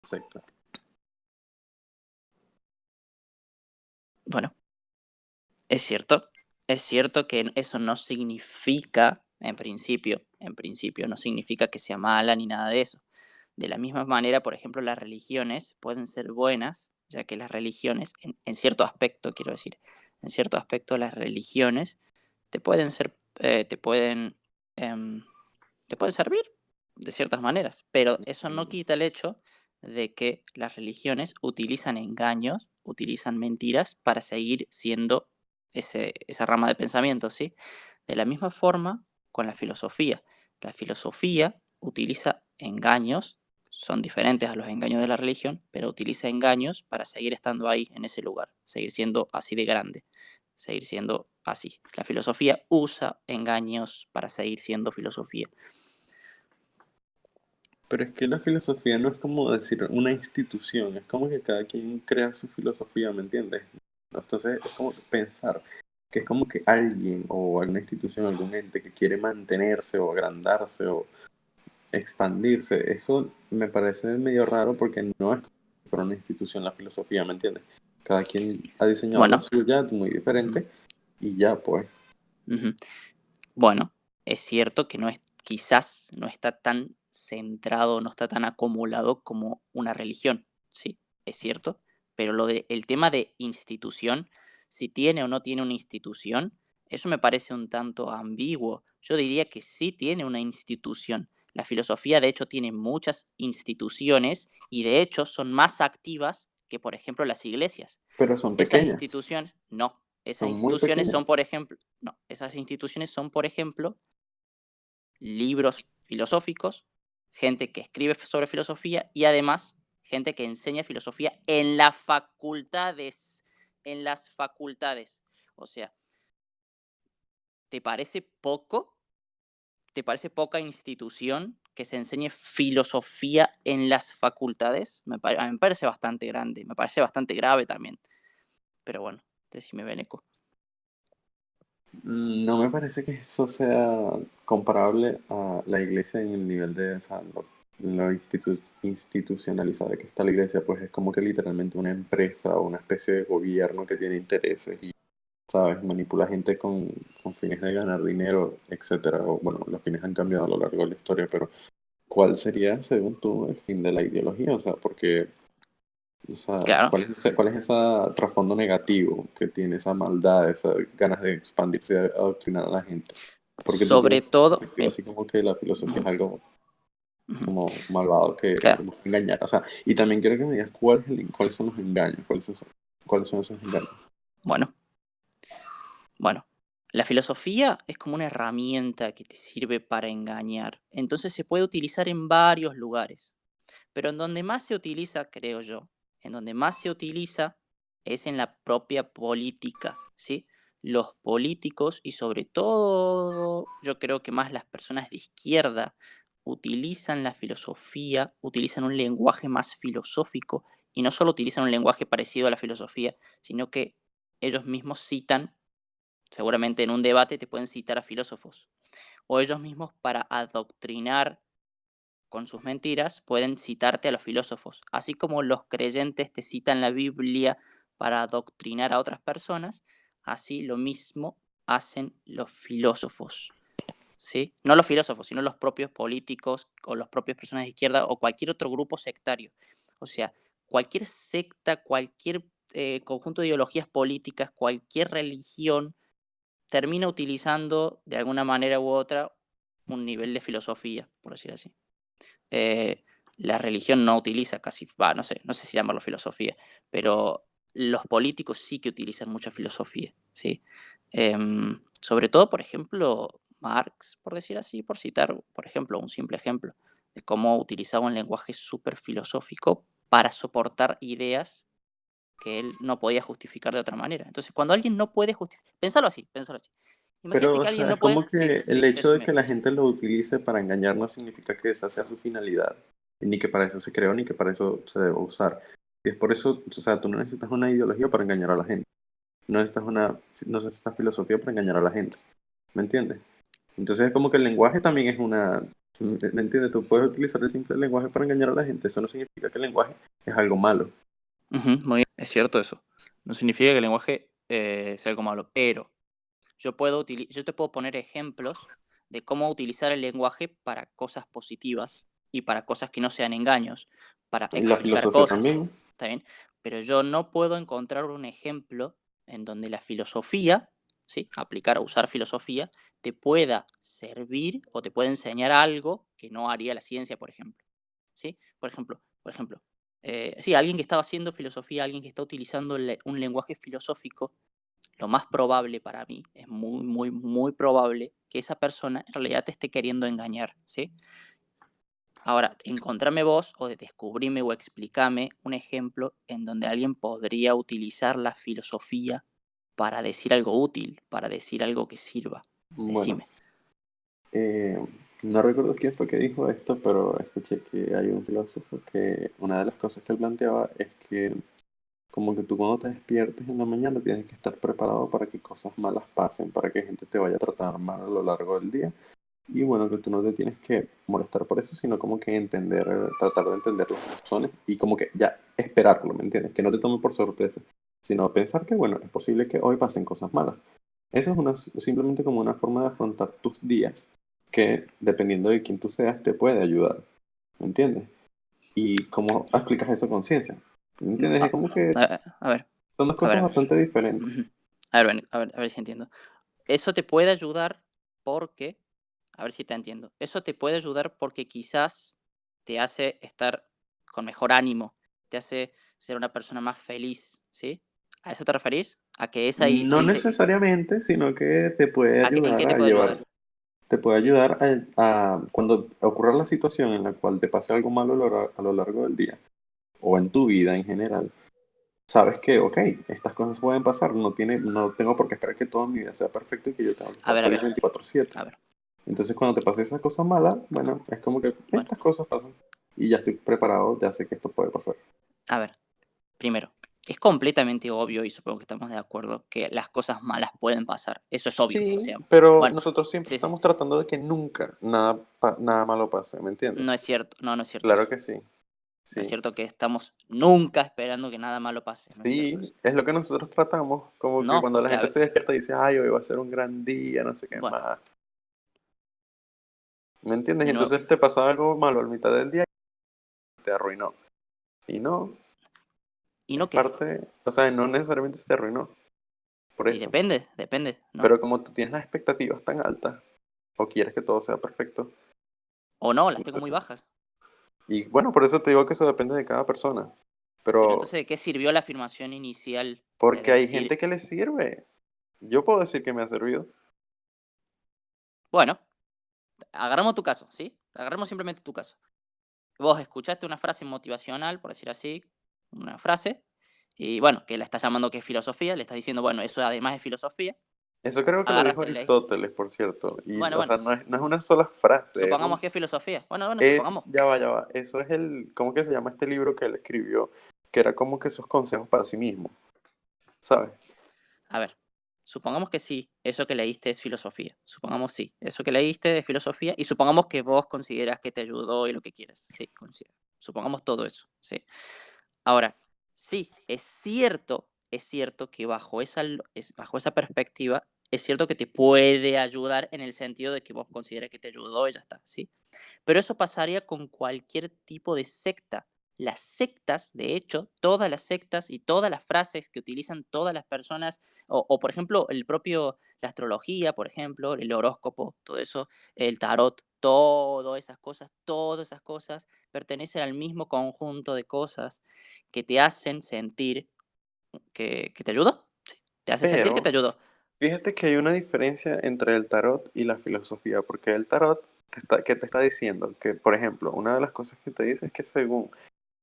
secta. Bueno, es cierto que eso no significa, en principio no significa que sea mala ni nada de eso. De la misma manera, por ejemplo, las religiones pueden ser buenas, ya que las religiones, en cierto aspecto, quiero decir, en cierto aspecto las religiones te pueden ser, em, te pueden servir de ciertas maneras, pero eso no quita el hecho de que las religiones utilizan engaños, utilizan mentiras para seguir siendo esa rama de pensamiento, ¿sí? De la misma forma con la filosofía. La filosofía utiliza engaños, son diferentes a los engaños de la religión, pero utiliza engaños para seguir estando ahí, en ese lugar, seguir siendo así de grande, seguir siendo así. La filosofía usa engaños para seguir siendo filosofía. Pero es que la filosofía no es como decir una institución, es como que cada quien crea su filosofía, ¿me entiendes? Entonces es como pensar que es como que alguien o alguna institución, algún ente que quiere mantenerse o agrandarse o expandirse, eso me parece medio raro porque no es como si fuera una institución la filosofía, ¿me entiendes? Cada quien ha diseñado la Bueno, suya muy diferente y ya pues. ujú. Bueno, es cierto que quizás no está tan centrado, no está tan acumulado como una religión, sí, es cierto, pero el tema de institución, si tiene o no tiene una institución, eso me parece un tanto ambiguo. Yo diría que sí tiene una institución. La filosofía, de hecho, tiene muchas instituciones y de hecho son más activas que, por ejemplo, las iglesias. Pero son Esas pequeñas, instituciones, no. Esas son muy instituciones pequeñas. son, por ejemplo, no, esas instituciones son, por ejemplo, libros filosóficos, gente que escribe sobre filosofía y además gente que enseña filosofía en las facultades. En las facultades. O sea, ¿te parece poco? ¿Te parece poca institución que se enseñe filosofía en las facultades? A mí me parece bastante grande, me parece bastante grave también. Pero bueno, decime, Beneco. No me parece que eso sea comparable a la iglesia en el nivel de, o sea, institucionalizada que está la iglesia, pues es como que literalmente una empresa o una especie de gobierno que tiene intereses y, ¿sabes? Manipula gente con fines de ganar dinero, etcétera. O, bueno, los fines han cambiado a lo largo de la historia, pero ¿cuál sería, según tú, el fin de la ideología? O sea, porque, o sea, Claro, ¿cuál es ese trasfondo negativo que tiene esa maldad, esas ganas de expandirse y adoctrinar a la gente? Porque tú tienes sobre esa todo, perspectiva así como que la filosofía es ujú, algo ujú, como malvado que claro. busca engañar. O sea, y también quiero que me digas cuáles son los engaños, cuáles son esos engaños. Bueno, bueno. La filosofía es como una herramienta que te sirve para engañar. Entonces se puede utilizar en varios lugares. Pero en donde más se utiliza, creo yo, en donde más se utiliza es en la propia política, ¿sí? Los políticos y sobre todo yo creo que más las personas de izquierda utilizan la filosofía, utilizan un lenguaje más filosófico y no solo utilizan un lenguaje parecido a la filosofía, sino que ellos mismos citan, seguramente en un debate te pueden citar a filósofos, o ellos mismos para adoctrinar con sus mentiras, pueden citarte a los filósofos, así como los creyentes te citan la Biblia para adoctrinar a otras personas, así lo mismo hacen los filósofos, ¿sí? No los filósofos, sino los propios políticos o las propias personas de izquierda o cualquier otro grupo sectario. O sea, cualquier secta, cualquier conjunto de ideologías políticas, cualquier religión termina utilizando de alguna manera u otra un nivel de filosofía, por decir así. eh, la religión no utiliza casi, no sé si llamarlo filosofía, pero los políticos sí que utilizan mucha filosofía, ¿sí? Sobre todo, por ejemplo, Marx, por decir así, por citar, por ejemplo, un simple ejemplo de cómo utilizaba un lenguaje súper filosófico para soportar ideas que él no podía justificar de otra manera. Entonces, cuando alguien no puede justificar, pensalo así, pensalo así. Pero, Imagínate o que alguien sea, es no puede, como sí, que el sí, hecho de decime, que la decime. gente lo utilice para engañar no significa que esa sea su finalidad, ni que para eso se creó, ni que para eso se debe usar. Y es por eso, o sea, tú no necesitas una ideología para engañar a la gente, no necesitas filosofía para engañar a la gente, ¿me entiendes? Entonces es como que el lenguaje también es una, o ¿Me entiendes? Tú puedes utilizar el simple lenguaje para engañar a la gente. Eso no significa que el lenguaje es algo malo. Muy bien, es cierto eso. No significa que el lenguaje sea algo malo, pero yo te puedo poner ejemplos de cómo utilizar el lenguaje para cosas positivas y para cosas que no sean engaños, para Y la explicar filosofía cosas, también. ¿está bien? Pero yo no puedo encontrar un ejemplo en donde la filosofía, ¿sí? Aplicar o usar filosofía, te pueda servir o te pueda enseñar algo que no haría la ciencia, por ejemplo, ¿sí? Por ejemplo, sí, alguien que estaba haciendo filosofía, alguien que está utilizando un lenguaje filosófico, lo más probable para mí, es muy, muy, muy probable que esa persona en realidad te esté queriendo engañar, ¿sí? Ahora, encontrame vos o descubrime o explícame un ejemplo en donde alguien podría utilizar la filosofía para decir algo útil, para decir algo que sirva. Bueno, Decime. eh, no recuerdo quién fue que dijo esto, pero escuché que hay un filósofo que una de las cosas que él planteaba es que como que tú cuando te despiertes en la mañana tienes que estar preparado para que cosas malas pasen, para que gente te vaya a tratar mal a lo largo del día. Y bueno, que tú no te tienes que molestar por eso, sino como que entender, tratar de entender las razones y como que ya esperarlo, ¿me entiendes? Que no te tome por sorpresa, sino pensar que bueno, es posible que hoy pasen cosas malas. Eso es simplemente como una forma de afrontar tus días que, dependiendo de quién tú seas, te puede ayudar, ¿me entiendes? Y cómo explicas eso con ciencia, ¿me entiendes? Es A, como que a ver, son dos a ver, cosas a ver. bastante diferentes. Ujú. A ver si entiendo. Eso te puede ayudar porque, a ver si te entiendo. Eso te puede ayudar porque quizás te hace estar con mejor ánimo, te hace ser una persona más feliz, ¿sí? ¿A eso te referís? A que esa y No necesariamente, sino que te puede ¿en ayudar qué te a puede ayudar? llevar, te puede Sí. ayudar cuando ocurra la situación en la cual te pase algo malo a lo largo del día, o en tu vida en general, sabes que, ok, estas cosas pueden pasar, no tengo por qué esperar que toda mi vida sea perfecta y que yo tenga que A estar ver, a feliz ver, 24/7. a ver. Entonces cuando te pase esa cosa mala, bueno, es como que Bueno, estas cosas pasan y ya estoy preparado, ya sé que esto puede pasar. a ver. Primero, es completamente obvio y supongo que estamos de acuerdo que las cosas malas pueden pasar. Eso es obvio. O Sí, sea, pero bueno, nosotros siempre sí, sí. estamos tratando de que nunca nada malo pase, ¿me entiendes? No es cierto. No, no es cierto Claro eso. que sí, No es sí. cierto que estamos nunca esperando que nada malo pase. No es cierto Sí, eso. es lo que nosotros tratamos, como que No, cuando la porque, a gente ver, se despierta y dice, ay, hoy va a ser un gran día, no sé qué bueno, más, ¿me entiendes? Y de nuevo. entonces te pasa algo malo a mitad del día y te arruinó. Y no, ¿Y es no qué? parte, o sea, no necesariamente se te arruinó, por Y eso. depende, ¿no? Pero como tú tienes las expectativas tan altas, o quieres que todo sea perfecto, O no, las tengo muy bajas. y bueno, por eso te digo que eso depende de cada persona. Pero Pero entonces, ¿de qué sirvió la afirmación inicial de porque hay gente decir, que le sirve. Yo puedo decir que me ha servido. bueno, agarramos tu caso, ¿sí? Agarremos simplemente tu caso. Vos escuchaste una frase motivacional, por decir así, una frase, y bueno, que la estás llamando que es filosofía, le estás diciendo, bueno, eso además es filosofía, Eso creo que lo dijo agarraste, leíste. Aristóteles, por cierto. Y, Bueno, o bueno, sea, no es una sola frase, supongamos que es filosofía. Bueno, bueno, es, supongamos. ya va. Eso es ¿cómo que se llama este libro que él escribió? Que era como que esos consejos para sí mismo, ¿sabes? A ver, supongamos que sí, eso que leíste es filosofía. Supongamos sí, eso que leíste es filosofía y supongamos que vos consideras que te ayudó y lo que quieras. Sí, supongamos todo eso, sí. Ahora, sí, es cierto que bajo esa perspectiva, es cierto que te puede ayudar en el sentido de que vos consideres que te ayudó y ya está, ¿sí? Pero eso pasaría con cualquier tipo de secta. Las sectas, de hecho, todas las sectas y todas las frases que utilizan todas las personas, o por ejemplo, la astrología, por ejemplo, el horóscopo, todo eso, el tarot, todas esas cosas pertenecen al mismo conjunto de cosas que te hacen sentir que te ayudó. Sí, te hace sentir que te Pero ayudó. fíjate que hay una diferencia entre el tarot y la filosofía, porque el tarot ¿qué te está diciendo? Que, por ejemplo, una de las cosas que te dice es que según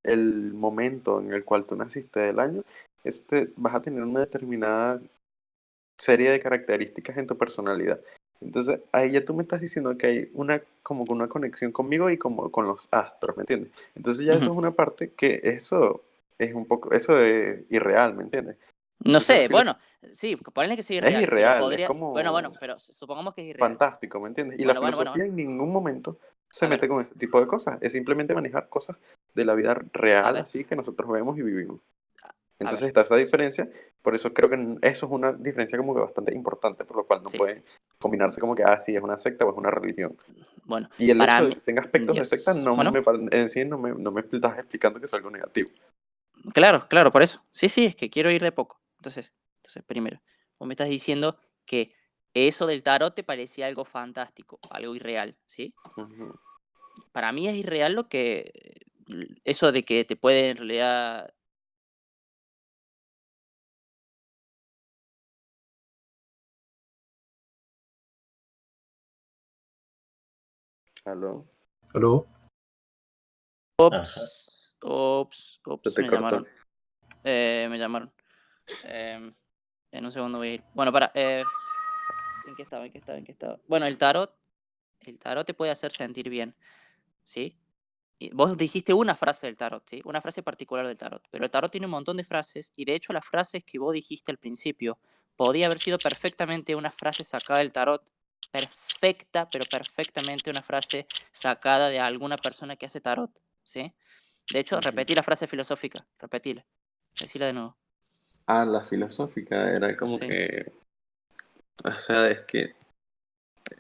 el momento en el cual tú naciste del año, vas a tener una determinada serie de características en tu personalidad. Entonces, ahí ya tú me estás diciendo que hay como que una conexión conmigo y como con los astros, ¿me entiendes? Entonces ya eso Ujú. es una parte que eso es un poco, eso es irreal, ¿me entiendes? No Entonces sé, bueno, sí, ponle que sea es irreal, pero irreal, es podría, bueno, como bueno, pero supongamos que es irreal. fantástico, ¿me entiendes? Y la Bueno, bueno, bueno, filosofía bueno. en ningún momento se A ver, mete con ese tipo de cosas. Es simplemente manejar cosas de la vida a real, ver, así que nosotros vemos y vivimos. a Entonces ver. está esa diferencia, por eso creo que eso es una diferencia como que bastante importante, por lo cual no Sí. pueden combinarse como que, sí, es una secta o es una religión. Bueno, Y el para hecho de mí, que tenga aspectos de secta Dios. no Bueno, me, en sí no me estás explicando que es algo negativo. claro, claro, por eso. Sí, sí, es que quiero ir de poco. Entonces, primero, vos me estás diciendo que eso del tarot te parecía algo fantástico, algo irreal, ¿sí? Ujú. Para mí es irreal lo que eso de que te puede en realidad. ¿Aló? Ajá. Se te Me cortó. llamaron. Me llamaron. En un segundo voy a ir. Bueno, ¿en qué estaba? Bueno, el tarot te puede hacer sentir bien, ¿sí? Y vos dijiste una frase del tarot, ¿sí? Una frase particular del tarot. Pero el tarot tiene un montón de frases y de hecho las frases que vos dijiste al principio podía haber sido perfectamente una frase sacada del tarot. Perfecta, pero perfectamente una frase sacada de alguna persona que hace tarot, ¿sí? De hecho, Ujú. repetí la frase filosófica, repetila. Decila de nuevo. La filosófica era como Sí. que, o sea, es que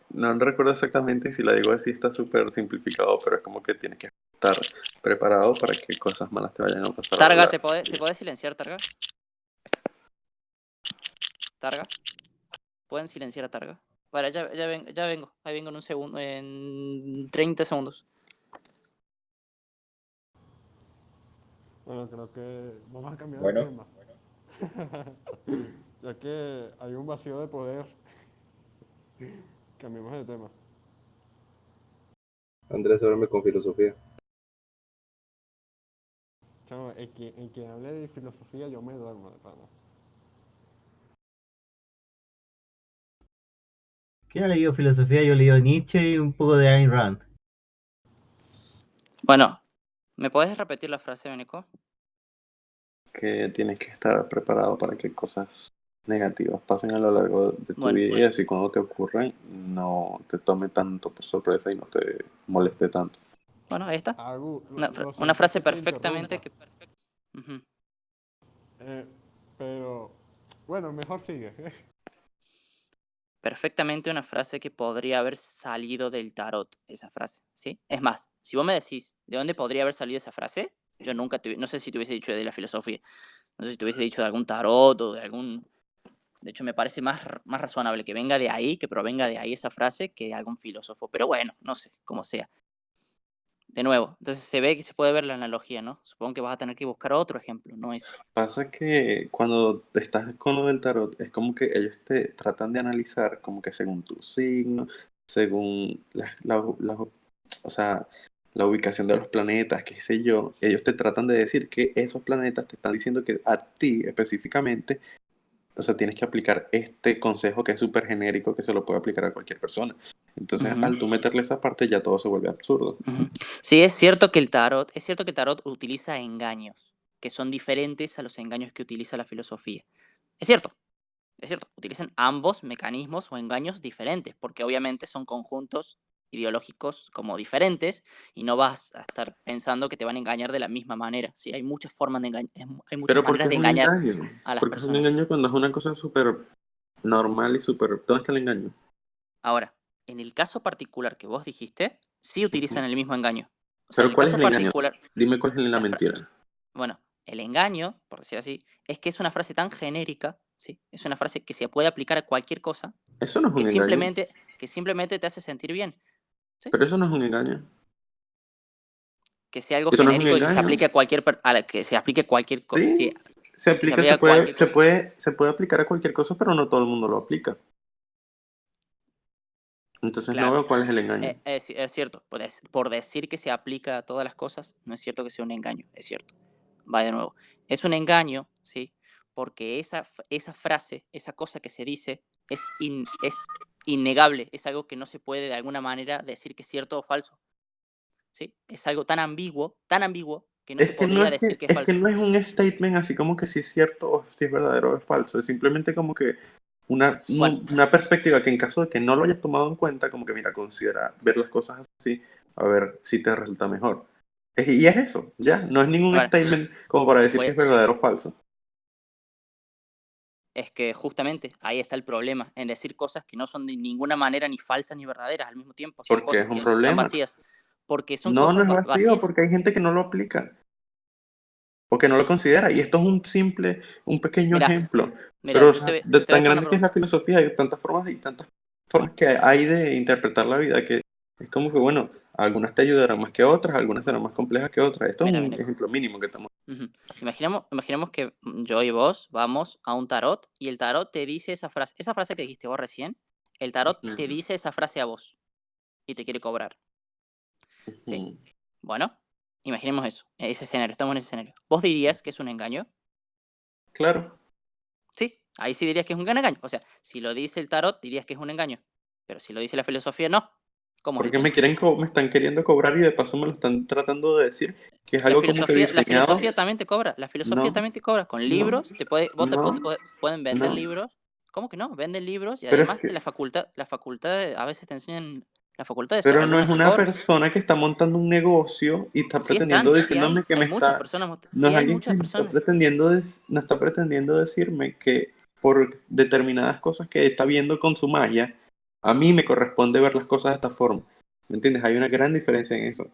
no recuerdo exactamente si la digo así, está súper simplificado, pero es como que tienes que estar preparado para que cosas malas te vayan a pasar a lo Targa, largo. ¿te podés silenciar, Targa? Targa, ¿pueden silenciar a Targa? Vale, ya vengo. Ahí vengo en un segundo, en 30 segundos. Bueno, creo que vamos a cambiar de Bueno, tema. Ya que hay un vacío de poder, cambiemos de tema. Andrés, duerme con filosofía. Chamo, en que hable de filosofía yo me duermo de pana. ¿quién ha leído filosofía? Yo he leído Nietzsche y un poco de Ayn Rand. Bueno, ¿me podés repetir la frase, Beneco? Que tienes que estar preparado para que cosas negativas pasen a lo largo de tu Bueno, vida y así cuando te ocurren no te tome tanto por sorpresa y no te moleste tanto. bueno, ahí está. Agu, Una lo siento frase que te perfectamente interrumpa, que. Ujú. pero bueno, mejor sigue. Perfectamente una frase que podría haber salido del tarot, esa frase, ¿sí? Es más, si vos me decís de dónde podría haber salido esa frase, yo nunca no sé si te hubiese dicho de la filosofía, no sé si te hubiese dicho de algún tarot o de algún. De hecho, me parece más razonable que venga de ahí, que provenga de ahí esa frase, que de algún filósofo. Pero bueno, no sé, como sea. De nuevo, entonces se ve que se puede ver la analogía, ¿no? Supongo que vas a tener que buscar otro ejemplo, no ese. Pasa que cuando estás con lo del tarot es como que ellos te tratan de analizar como que según tu signo, según o sea, la ubicación de los planetas, qué sé yo, ellos te tratan de decir que esos planetas te están diciendo que a ti específicamente, o sea, tienes que aplicar este consejo que es súper genérico, que se lo puede aplicar a cualquier persona. Entonces, Ujú, al tú meterle esa parte, ya todo se vuelve absurdo. ujú. Sí, es cierto que el tarot utiliza engaños, que son diferentes a los engaños que utiliza la filosofía. Es cierto, utilizan ambos mecanismos o engaños diferentes, porque obviamente son conjuntos ideológicos como diferentes y no vas a estar pensando que te van a engañar de la misma manera. Sí, hay muchas formas de engañar, hay muchas Pero ¿por qué maneras es de un engañar engaño? a las Porque es un personas. engaño cuando es una cosa súper normal y súper... ¿Dónde está el engaño? Ahora, en el caso particular que vos dijiste, sí Ujú. utilizan el mismo engaño. O sea, en Pero el ¿cuál es caso el engaño? particular, Dime cuál es la la fra- mentira. bueno, el engaño, por decir así, es que es una frase tan genérica, ¿sí? Es una frase que se puede aplicar a cualquier cosa, Eso no es que un engaño. simplemente, que simplemente te hace sentir bien, ¿sí? Pero eso no es un engaño. Que sea algo Eso no es un genérico y que se engaño. aplique a cualquier, que se aplique cualquier cosa, Sí, sí, se que se aplica, aplique a cualquier cosa. se puede aplicar a cualquier cosa, pero no todo el mundo lo aplica. Entonces no Claro, veo cuál es el engaño. es cierto, por decir que se aplica a todas las cosas, no es cierto que sea un engaño, es cierto. Va de nuevo. Es un engaño, ¿sí? Porque esa frase, esa cosa que se dice, es innegable, es algo que no se puede de alguna manera decir que es cierto o falso, ¿sí? Es algo tan ambiguo, que no se podría decir que es Es que falso. no es un statement así como que si es cierto o si es verdadero o es falso. Es simplemente como que Bueno, una perspectiva que en caso de que no lo hayas tomado en cuenta, como que mira, considera ver las cosas así, a ver si te resulta mejor. Y es eso, ya, no es ningún bueno, statement como para decir voy si a- es verdadero o falso. es que justamente ahí está el problema, en decir cosas que no son de ninguna manera ni falsas ni verdaderas al mismo tiempo. Son Porque es cosas un que están problema. vacías. Porque son No, no cosas es vacío, vacías. porque hay gente que no lo aplica, o que no lo considera. Y esto es un pequeño Mira, ejemplo. mira, Pero, o yo sea, te de voy a tan hacer una grande que es pregunta. la filosofía, hay tantas formas que hay de interpretar la vida, que es como que, bueno, algunas te ayudarán más que otras, algunas serán más complejas que otras. Esto es Mira, un Beneco. ejemplo mínimo que estamos. Ujú. Imaginemos que yo y vos vamos a un tarot y el tarot te dice esa frase que dijiste vos recién, el tarot te Ujú, dice esa frase a vos y te quiere cobrar. ¿Sí? ujú. Bueno, imaginemos eso, ese escenario, estamos en ese escenario. ¿Vos dirías que es un engaño? Claro, Sí, ahí sí dirías que es un gran engaño. O sea, si lo dice el tarot, dirías que es un engaño. Pero si lo dice la filosofía, no. ¿Cómo es el porque tema? me están queriendo cobrar y de paso me lo están tratando de decir que es algo como que La diseñado. filosofía también te cobra. La filosofía No, también te cobra. Con no, libros, no, pueden vender no. libros. ¿Cómo que no? Venden libros y Pero es además que, la facultad a veces te enseñan la facultad de eso. pero no es Algunos te una cobran. persona que está montando un negocio y está Sí pretendiendo están, sí diciéndome que hay me muchas está. personas, No sí es hay alguien que muchas me está personas. no está pretendiendo decirme que por determinadas cosas que está viendo con su magia, a mí me corresponde ver las cosas de esta forma. ¿Me entiendes? Hay una gran diferencia en eso.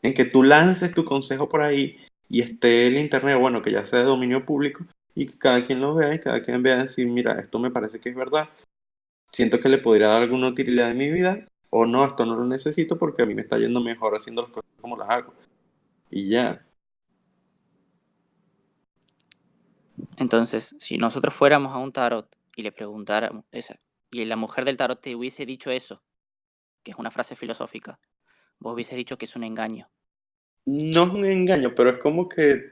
En que tú lances tu consejo por ahí y esté el internet, bueno, que ya sea de dominio público y que cada quien lo vea y cada quien vea decir, mira, esto me parece que es verdad, siento que le podría dar alguna utilidad en mi vida, o no, esto no lo necesito porque a mí me está yendo mejor haciendo las cosas como las hago. Y ya. Entonces, si nosotros fuéramos a un tarot y le preguntáramos y la mujer del tarot te hubiese dicho eso, que es una frase filosófica, vos hubieses dicho que es un engaño. No es un engaño, pero es como que,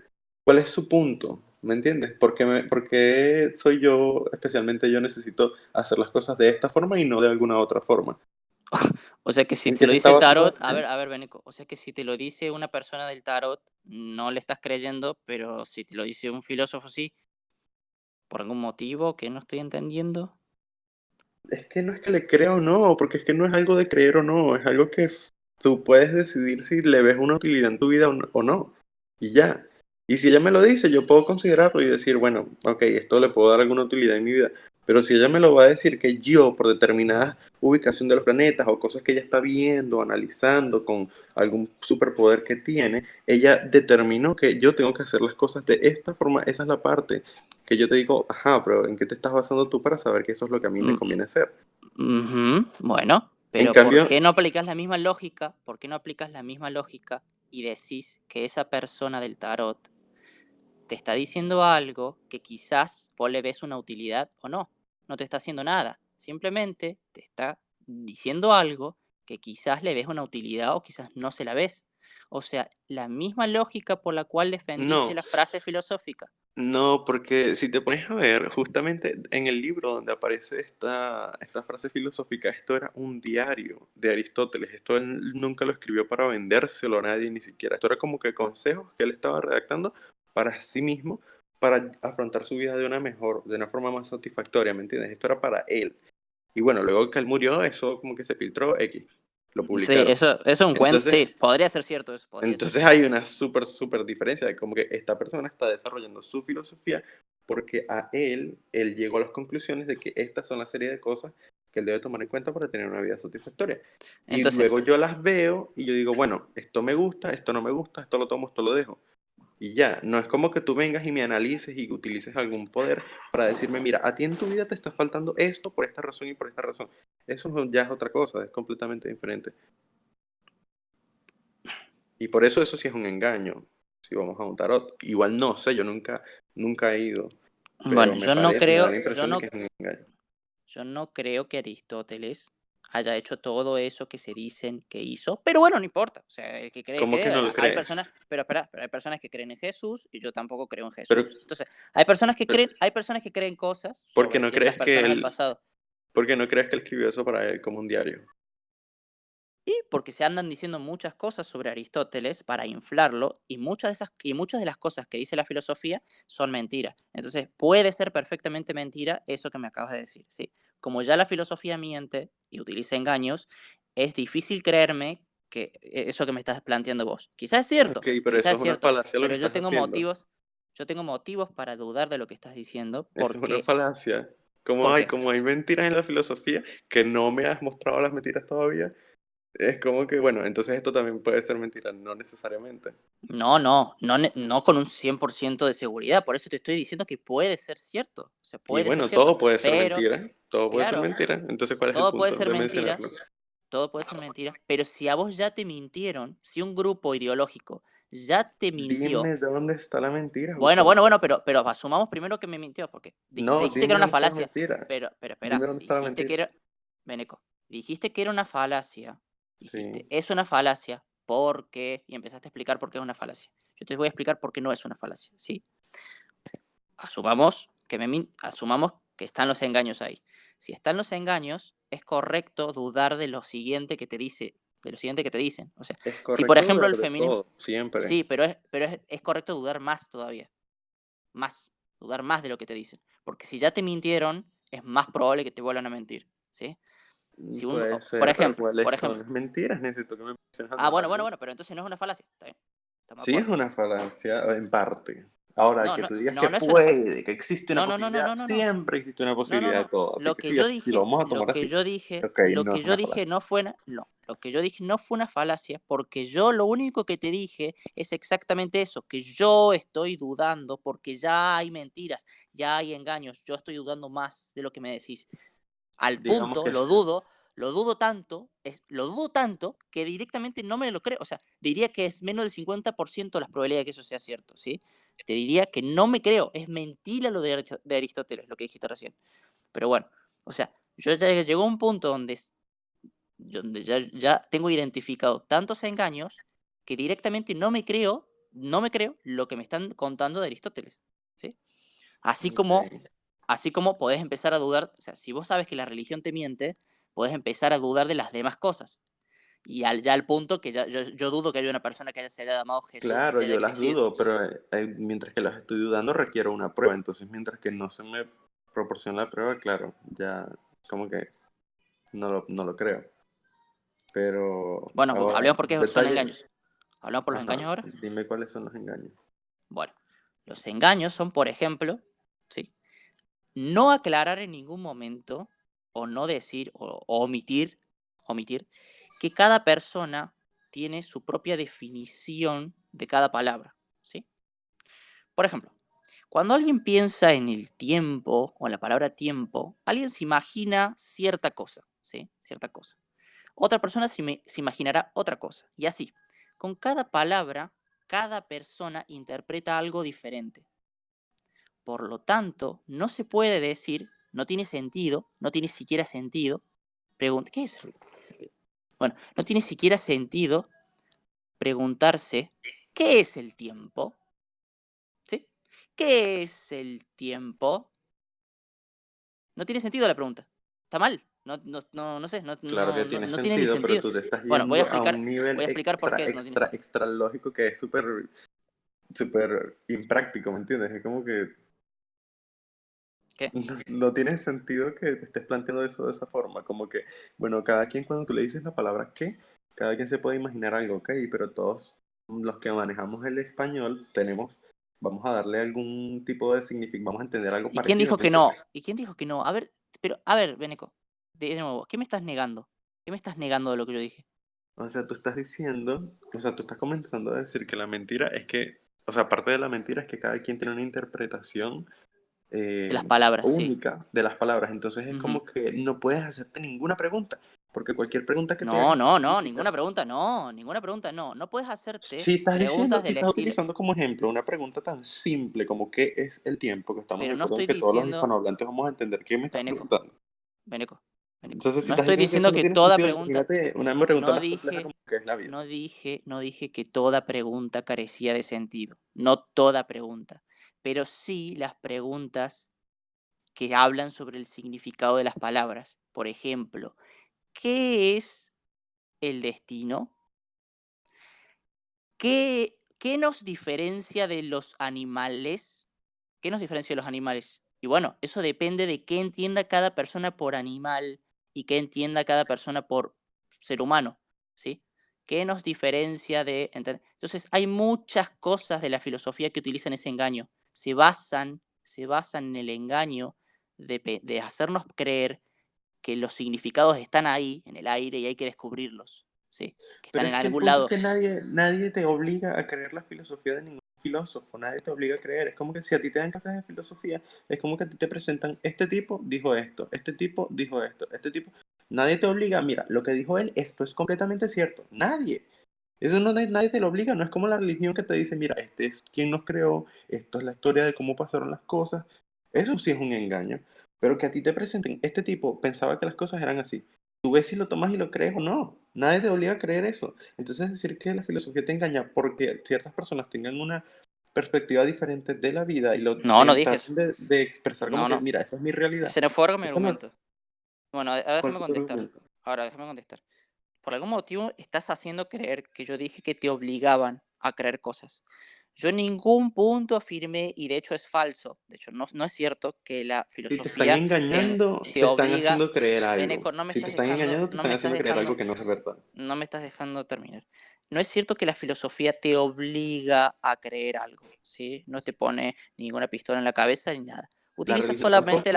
¿cuál es su punto? ¿Me entiendes? ¿Por qué soy yo, especialmente yo, necesito hacer las cosas de esta forma y no de alguna otra forma? O sea que si ¿En te qué lo se dice está el basando? tarot, a ver, Beneco, o sea que si te lo dice una persona del tarot, no le estás creyendo, pero si te lo dice un filósofo, sí, por algún motivo que no estoy entendiendo. Es que no es que le crea o no, porque es que no es algo de creer o no, es algo que tú puedes decidir si le ves una utilidad en tu vida o no. Y ya. Y si ella me lo dice, yo puedo considerarlo y decir, bueno, ok, esto le puedo dar alguna utilidad en mi vida. Pero si ella me lo va a decir que yo, por determinada ubicación de los planetas o cosas que ella está viendo, analizando con algún superpoder que tiene, ella determinó que yo tengo que hacer las cosas de esta forma. Esa es la parte que yo te digo, ajá, pero ¿en qué te estás basando tú para saber que eso es lo que a mí me Mm, conviene hacer? ujú, bueno, En pero ¿por cambio, qué no aplicas la misma lógica? ¿Por qué no aplicas la misma lógica y decís que esa persona del tarot te está diciendo algo que quizás vos le ves una utilidad o no? No te está haciendo nada. Simplemente te está diciendo algo que quizás le ves una utilidad o quizás no se la ves. O sea, la misma lógica por la cual defendiste no, la frase filosófica. no, porque si te pones a ver, justamente en el libro donde aparece esta frase filosófica, esto era un diario de Aristóteles, esto él nunca lo escribió para vendérselo a nadie ni siquiera, esto era como que consejos que él estaba redactando para sí mismo, para afrontar su vida de una forma más satisfactoria, ¿me entiendes? Esto era para él. Y bueno, luego que él murió, eso como que se filtró X, lo Sí, publicaron. eso es un cuento. Entonces, Sí, podría ser cierto eso, podría ser entonces cierto. hay una súper diferencia de como que esta persona está desarrollando su filosofía porque él llegó a las conclusiones de que estas son la serie de cosas que él debe tomar en cuenta para tener una vida satisfactoria. Y Entonces, luego yo las veo y yo digo, bueno, esto me gusta, esto no me gusta, esto lo tomo, esto lo dejo. Y ya, no es como que tú vengas y me analices y utilices algún poder para decirme, mira, a ti en tu vida te está faltando esto por esta razón y por esta razón. Eso ya es otra cosa, es completamente diferente. Y por eso sí es un engaño, si vamos a un tarot. Igual no sé, yo nunca he ido, pero bueno, me da la impresión de que es un engaño. yo no creo que Aristóteles haya hecho todo eso que se dicen que hizo, pero bueno, no importa. O sea, el que cree, ¿Cómo que no cree. lo Hay crees? personas, pero espera, pero hay personas que creen en Jesús y yo tampoco creo en Pero, Jesús. Entonces, hay personas que creen cosas ¿por qué sobre no ciertas crees que personas del él, pasado. por qué no crees que él escribió eso para él como un diario? Y porque se andan diciendo muchas cosas sobre Aristóteles para inflarlo, y muchas de las cosas que dice la filosofía son mentiras. Entonces, puede ser perfectamente mentira eso que me acabas de decir, ¿sí? Como ya la filosofía miente y utiliza engaños, es difícil creerme que eso que me estás planteando vos. Ok, pero eso Quizás es es una cierto, falacia lo que pero estás haciendo. yo tengo motivos para dudar de lo que estás diciendo, Eso es una porque, falacia. ¿por qué? Como hay mentiras en la filosofía que no me has mostrado las mentiras todavía, es como que, bueno, entonces esto también puede ser mentira, no necesariamente. No con un 100% de seguridad, por eso te estoy diciendo que puede ser cierto, o sea, Y puede ser bueno, cierto, todo puede ser pero, mentira, todo puede ser claro, mentira. Entonces, ¿cuál es el todo puede punto ser de mentira, mencionarlo? todo puede ser mentira, pero si a vos ya te mintieron, si un grupo ideológico ya te mintió, Dime dónde está la mentira, Gustavo. bueno, pero asumamos primero que me mintió, porque No, dijiste que dime era una dónde está la falacia, mentira. pero espera, Dime dónde está la dijiste que mentira. era, Beneco, dijiste que era una falacia, Sí. dijiste, es una falacia, ¿por qué? Y empezaste a explicar por qué es una falacia. Yo te voy a explicar por qué no es una falacia, ¿sí? Asumamos que están los engaños ahí. Si están los engaños, es correcto dudar de lo siguiente que te dice, de lo siguiente que te dicen. O sea, Es si por correcto ejemplo dudar el de feminismo, todo, siempre. sí, pero es correcto dudar más todavía, más, dudar más de lo que te dicen. Porque si ya te mintieron, es más probable que te vuelvan a mentir, ¿sí? Si Puede por ser, pero ejemplo, ¿cuáles son las mentiras? Necesito que me menciones al menos algo. bueno, pero entonces no es una falacia, está bien, estamos de Sí, es acuerdo. una falacia, en parte. Ahora, No, que no, tú digas que no, no es una falacia. puede, que existe una No, no, no, no, posibilidad, no, no, no. siempre existe una No, no, posibilidad de no. todo. Así Lo que que sí, yo si lo dije, vamos a tomar lo que así, yo dije, ok, lo no que es yo una dije falacia. no fue no, lo que yo dije no fue una falacia, porque yo lo único que te dije es exactamente eso, que yo estoy dudando porque ya hay mentiras, ya hay engaños, yo estoy dudando más de lo que me decís. Al Digamos punto, que sí. lo dudo tanto que directamente no me lo creo. O sea, diría que es menos del 50% las probabilidades de que eso sea cierto, ¿sí? Te diría que no me creo, es mentira lo de Aristóteles, lo que dijiste recién. Pero bueno, o sea, yo ya llegó un punto donde ya tengo identificado tantos engaños que directamente no me creo lo que me están contando de Aristóteles, ¿sí? Así Ok. como, así como podés empezar a dudar, o sea, si vos sabes que la religión te miente, podés empezar a dudar de las demás cosas. Y ya al punto que yo dudo que haya una persona que se haya llamado Jesús Claro, y haya yo las existido. dudo, pero mientras que las estoy dudando requiero una prueba. Entonces, mientras que no se me proporciona la prueba, claro, ya como que no lo creo. Pero Bueno, ahora, hablemos por qué son engaños. detalles. ¿Hablamos por los Ajá, engaños ahora? dime cuáles son los engaños. Bueno, los engaños son, por ejemplo, ¿sí? No aclarar en ningún momento, o no decir, o omitir, que cada persona tiene su propia definición de cada palabra, ¿sí? Por ejemplo, cuando alguien piensa en el tiempo o en la palabra tiempo, alguien se imagina cierta cosa, ¿sí? Cierta cosa. Otra persona se imaginará otra cosa. Y así, con cada palabra, cada persona interpreta algo diferente. Por lo tanto, no se puede decir, no tiene sentido, no tiene siquiera sentido. ¿Qué es el ruido? ¿Qué es el ruido? Bueno, no tiene siquiera sentido preguntarse, ¿qué es el tiempo? ¿Sí? ¿Qué es el tiempo? No tiene sentido la pregunta. ¿Está mal? No sé, Claro que tiene no tiene ni sentido, pero sentido. tú te estás Bueno, yendo a un nivel voy a explicar por qué no tiene sentido. extra lógico que es súper impráctico, ¿me entiendes? Es como que ¿Qué? no tiene sentido que te estés planteando eso de esa forma. Como que, bueno, cada quien cuando tú le dices la palabra qué, cada quien se puede imaginar algo, ok, pero todos los que manejamos el español vamos a darle algún tipo de significado, vamos a entender algo ¿Y quién parecido, dijo ¿me que no? entiendes? ¿Y quién dijo que no? A ver, Beneco, de nuevo, ¿qué me estás negando? ¿Qué me estás negando de lo que yo dije? O sea, tú estás comenzando a decir que la mentira es que, o sea, parte de la mentira es que cada quien tiene una interpretación De las palabras, sí. única de las palabras. Entonces es Ujú. como que no puedes hacerte ninguna pregunta, porque cualquier pregunta que te No, hagas va a no, no, significar. ninguna pregunta, no. No puedes hacerte Si estás diciendo, preguntas si del estás estilo, utilizando como ejemplo una pregunta tan simple como ¿qué es el tiempo? Que estamos de pero no acuerdo en estoy que todos los diciendo, hispanohablantes vamos a entender qué me estás Beneco, preguntando. Beneco, Beneco. Entonces, si No estás estoy diciendo que eso diciendo no que tiene toda sentido, pregunta, imagínate una pregunta no más compleja dije, como ¿qué es la vida? no dije que toda pregunta carecía de sentido. No toda pregunta, pero sí las preguntas que hablan sobre el significado de las palabras. Por ejemplo, ¿qué es el destino? ¿Qué nos diferencia de los animales? ¿Qué nos diferencia de los animales? Y bueno, eso depende de qué entienda cada persona por animal y qué entienda cada persona por ser humano, ¿sí? ¿Qué nos diferencia de... Entonces, hay muchas cosas de la filosofía que utilizan ese engaño. Se basan en el engaño de hacernos creer que los significados están ahí, en el aire, y hay que descubrirlos, ¿sí? Que Pero están es en que el algún punto es lado. que nadie te obliga a creer la filosofía de ningún filósofo, nadie te obliga a creer. Es como que si a ti te dan clases de filosofía, es como que a ti te presentan, este tipo dijo esto, este tipo dijo esto, este tipo... Nadie te obliga, mira, lo que dijo él, esto es completamente cierto. Nadie. Eso no, nadie te lo obliga, no es como la religión que te dice, mira, este es quien nos creó, esto es la historia de cómo pasaron las cosas. Eso sí es un engaño. Pero que a ti te presenten, este tipo pensaba que las cosas eran así. Tú ves si lo tomas y lo crees o no. Nadie te obliga a creer eso. Entonces decir que la filosofía te engaña porque ciertas personas tengan una perspectiva diferente de la vida y lo No, no dije eso. de expresar como No, que, no. mira, esta es mi realidad. Ese no fue mi Eso no, argumento. Bueno, ahora ¿cuál déjame fue tu contestar. argumento? Ahora déjame contestar. Por algún motivo estás haciendo creer que yo dije que te obligaban a creer cosas. Yo en ningún punto afirmé, y de hecho es falso, de hecho no es cierto que la Si te están filosofía engañando, te te están obliga. haciendo creer algo. Beneco, no me Si te estás están dejando, engañando, te no están me estás haciendo creer algo dejando, que no es verdad. no me estás dejando terminar. No es cierto que la filosofía te obliga a creer algo, ¿sí? No te pone ninguna pistola en la cabeza ni nada. La Utiliza religión solamente tampoco.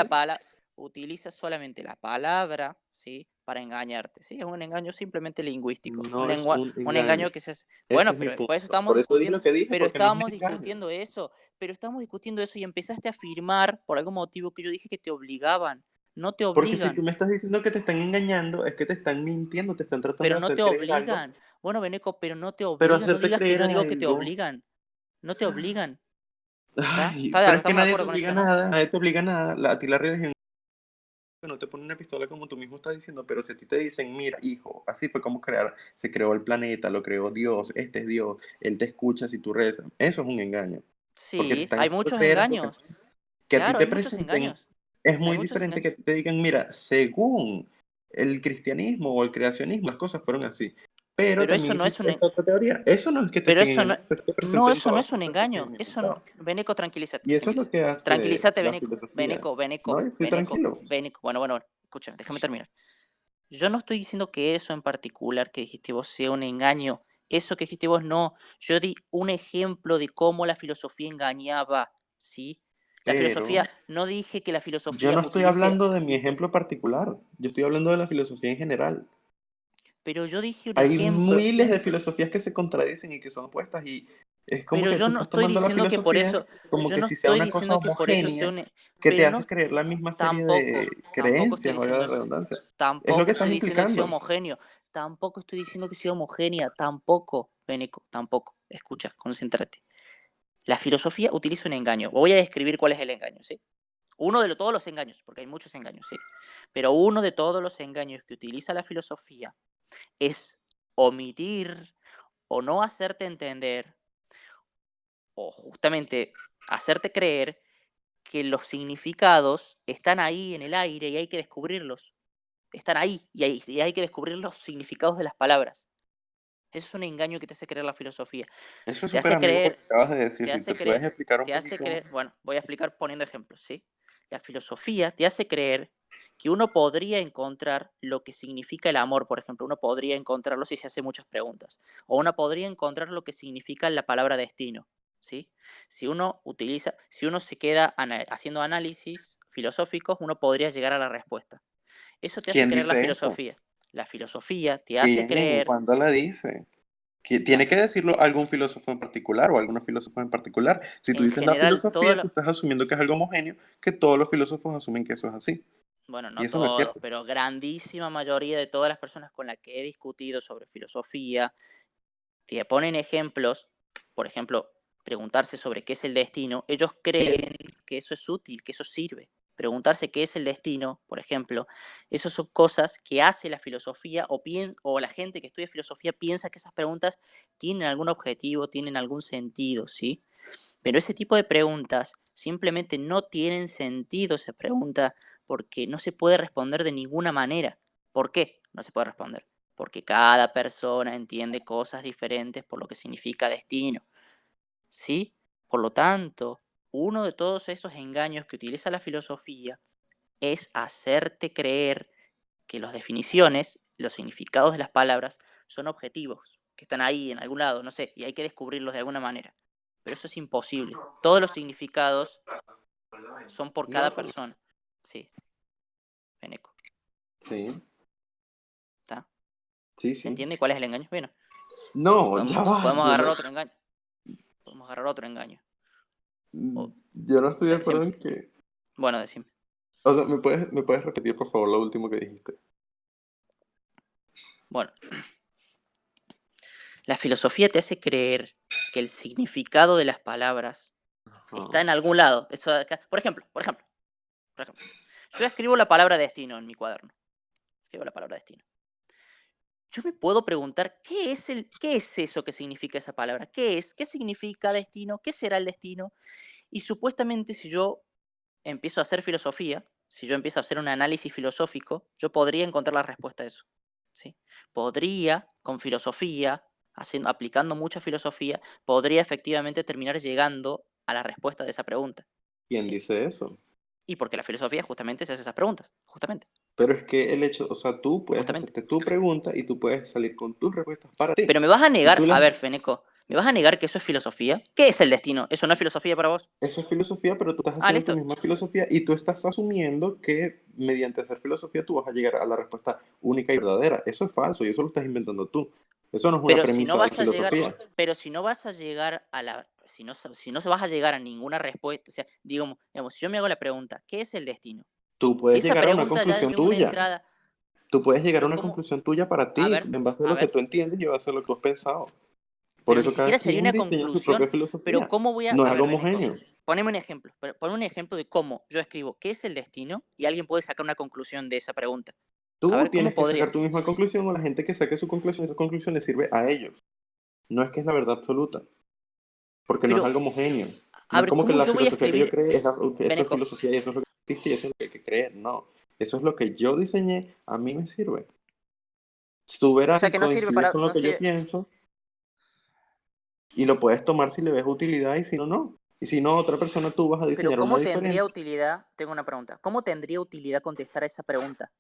la palabra, ¿sí? Para engañarte, ¿sí? Es un engaño simplemente lingüístico, No es un un engaño. engaño que se hace... Ese Bueno, es mi pero por eso punto. estamos Por eso dije discutiendo, lo que dije, pero porque no es un estábamos engaño. discutiendo eso y empezaste a afirmar por algún motivo que yo dije que te obligaban. No te Porque si tú obligan. me estás diciendo que te están engañando, es que te están mintiendo, te están tratando Pero de no hacer te creer algo, obligan. Bueno, Beneco, pero no te pero obligan. No hacerte digas que creer yo digo que te algo. obligan. No te obligan. ¿Está? Ay, pero es que Estamos de nadie te acuerdo con obliga eso, a ¿no? nada, nadie te obliga a nada. A ti la religión no te pone una pistola como tú mismo estás diciendo, pero si a ti te dicen, mira, hijo, así fue como se creó el planeta, lo creó Dios, este es Dios, Él te escucha si tú rezas, eso es un engaño. Porque te Sí, están hay haciendo muchos creer algo que no. engaños. Que a ti Claro, te hay muchos presenten, engaños. es Hay muy muchos diferente engaños. que te digan, mira, según el cristianismo o el creacionismo, las cosas fueron así. Pero Pero eso también no es existe un... esta otra teoría. Eso no es que te Pero estén eso no... engañando, es que te No, presenten eso no todas es las un cosas que engaño. tienen Eso... inventado. Beneco, tranquilízate, Y eso es lo tranquilízate. que hace Tranquilízate, la Beneco. filosofía. Beneco, No, Beneco, yo estoy Beneco, tranquilo. Beneco. Bueno, bueno, bueno. Escúchame, déjame terminar. Yo no estoy diciendo que eso en particular que dijiste vos sea un engaño. Eso que dijiste vos no. Yo di un ejemplo de cómo la filosofía engañaba, ¿sí? La Pero filosofía, no dije que la yo filosofía no estoy utilice, hablando de mi ejemplo particular. Yo estoy hablando de la filosofía en general. pero yo dije un Hay ejemplo, miles de filosofías que se contradicen y que son opuestas y es como pero que yo tú no estás estoy tomando la diciendo que por filosofía eso, como yo que no si sea estoy una cosa diciendo que por eso sea homogénea un, que te pero hace no, creer la misma serie de tampoco estoy creencias, valga diciendo la eso. redundancia. Es lo que Tampoco estás estoy diciendo que sea implicando. homogéneo. Tampoco estoy diciendo que sea homogénea. Tampoco, Beneco, tampoco. Escucha, concéntrate. La filosofía utiliza un engaño. Voy a describir cuál es el engaño, ¿sí? Uno de todos los engaños, porque hay muchos engaños, ¿sí? Pero uno de todos los engaños que utiliza la filosofía es omitir o no hacerte entender o justamente hacerte creer que los significados están ahí en el aire y hay que descubrirlos. Están ahí y hay que descubrir los significados de las palabras. Ese es un engaño que te hace creer la filosofía. Eso es Te súper hace ambiguo lo creer, que acabas de decir. te Si te hace puedes creer, explicar un te hace poquito más. creer, bueno, voy a explicar poniendo ejemplos, ¿sí? La filosofía te hace creer que uno podría encontrar lo que significa el amor, por ejemplo. Uno podría encontrarlo si se hace muchas preguntas. O uno podría encontrar lo que significa la palabra destino, ¿sí? Si uno se queda haciendo análisis filosóficos, uno podría llegar a la respuesta. Eso te hace ¿Quién creer la dice eso? filosofía. La filosofía te hace ¿Quién? creer... ¿Cuándo la dice? La, Tiene que decirlo algún filósofo en particular o algunos filósofos en particular. Si tú en dices la general, filosofía, tú estás asumiendo que es algo homogéneo, que todos los filósofos asumen que eso es así. bueno, Y no eso no es todos, cierto. pero grandísima mayoría de todas las personas con las que he discutido sobre filosofía, te ponen ejemplos, por ejemplo, preguntarse sobre qué es el destino, ellos creen que eso es útil, que eso sirve. Preguntarse qué es el destino, por ejemplo, esas son cosas que hace la filosofía o la gente que estudia filosofía piensa que esas preguntas tienen algún objetivo, tienen algún sentido, ¿sí? Pero ese tipo de preguntas simplemente no tienen sentido, se pregunta, porque no se puede responder de ninguna manera. ¿Por qué no se puede responder? porque cada persona entiende cosas diferentes por lo que significa destino, ¿sí? Por lo tanto, uno de todos esos engaños que utiliza la filosofía es hacerte creer que las definiciones, los significados de las palabras son objetivos, que están ahí en algún lado, no sé, y hay que descubrirlos de alguna manera. Pero eso es imposible. Todos los significados son por cada No, persona. Sí, Feneco. sí, ¿Está? sí, ¿Se sí. entiende cuál es el engaño? Bueno, No, ya va. podemos Yo agarrar no, otro engaño. Podemos agarrar otro engaño. O, yo no estoy de acuerdo en que... bueno, decime. O sea, me puedes repetir, por favor, lo último que dijiste? Bueno, la filosofía te hace creer que el significado de las palabras está en algún lado. Eso de acá. Por ejemplo, yo escribo la palabra destino en mi cuaderno. Escribo la palabra destino. Yo me puedo preguntar, ¿qué es eso que significa esa palabra? ¿Qué es? ¿Qué significa destino? ¿Qué será el destino? Y supuestamente si yo empiezo a hacer filosofía, si yo empiezo a hacer un análisis filosófico, yo podría encontrar la respuesta a eso. ¿Sí? Podría, con filosofía, aplicando mucha filosofía, podría efectivamente terminar llegando a la respuesta de esa pregunta. ¿Quién ¿Sí? dice eso? Y porque la filosofía justamente se hace esas preguntas, justamente. Pero es que el hecho, o sea, tú puedes Justamente. hacerte tu pregunta y tú puedes salir con tus respuestas para ti. Pero me vas a Y negar, tú a las... ver, Feneco, ¿me vas a negar que eso es filosofía? ¿Qué es el destino? ¿Eso no es filosofía para vos? Eso es filosofía, pero tú estás Ah, haciendo tu listo. misma filosofía y tú estás asumiendo que mediante hacer filosofía tú vas a llegar a la respuesta única y verdadera. Eso es falso y eso lo estás inventando tú. Eso no es una Pero si no premisa de vas a llegar, filosofía. pero si no vas a llegar a la, si no se vas a llegar a ninguna respuesta, o sea, digamos, si yo me hago la pregunta, ¿qué es el destino? Tú Si puedes esa llegar a una pregunta ya conclusión desde una tuya. entrada, Tú puedes llegar a pero una cómo, conclusión tuya para a ti, ver, en base a a lo que ver, tú entiendes y en base a lo que tú has pensado. Por pero ni eso cada siquiera sería quien una diseña su propia conclusión, pero filosofía. cómo voy No es a ver, algo Beneco, homogéneo. poneme un ejemplo, ponme un ejemplo de cómo yo escribo, ¿qué es el destino? Y alguien puede sacar una conclusión de esa pregunta. A Tú ver, ¿cómo tienes que podría? sacar tu misma conclusión o la gente que saque su conclusión, esa conclusión le sirve a ellos. No es que es la verdad absoluta, porque no es Pero, algo homogéneo. a No es ver, como que ¿cómo la yo voy a filosofía que yo escribir, cree, eso es Beneco? filosofía y eso es lo que existe y eso es lo que hay que creer. No, eso es lo que yo diseñé, a mí me sirve. Tú O verás sea si que no sirve coincides para, con lo no que yo sirve, pienso y lo puedes tomar si le ves utilidad y si no, no. Y si no, otra persona tú vas a pero diseñar una ¿cómo tendría diferente. utilidad? Tengo una pregunta. ¿Cómo tendría utilidad contestar a esa pregunta?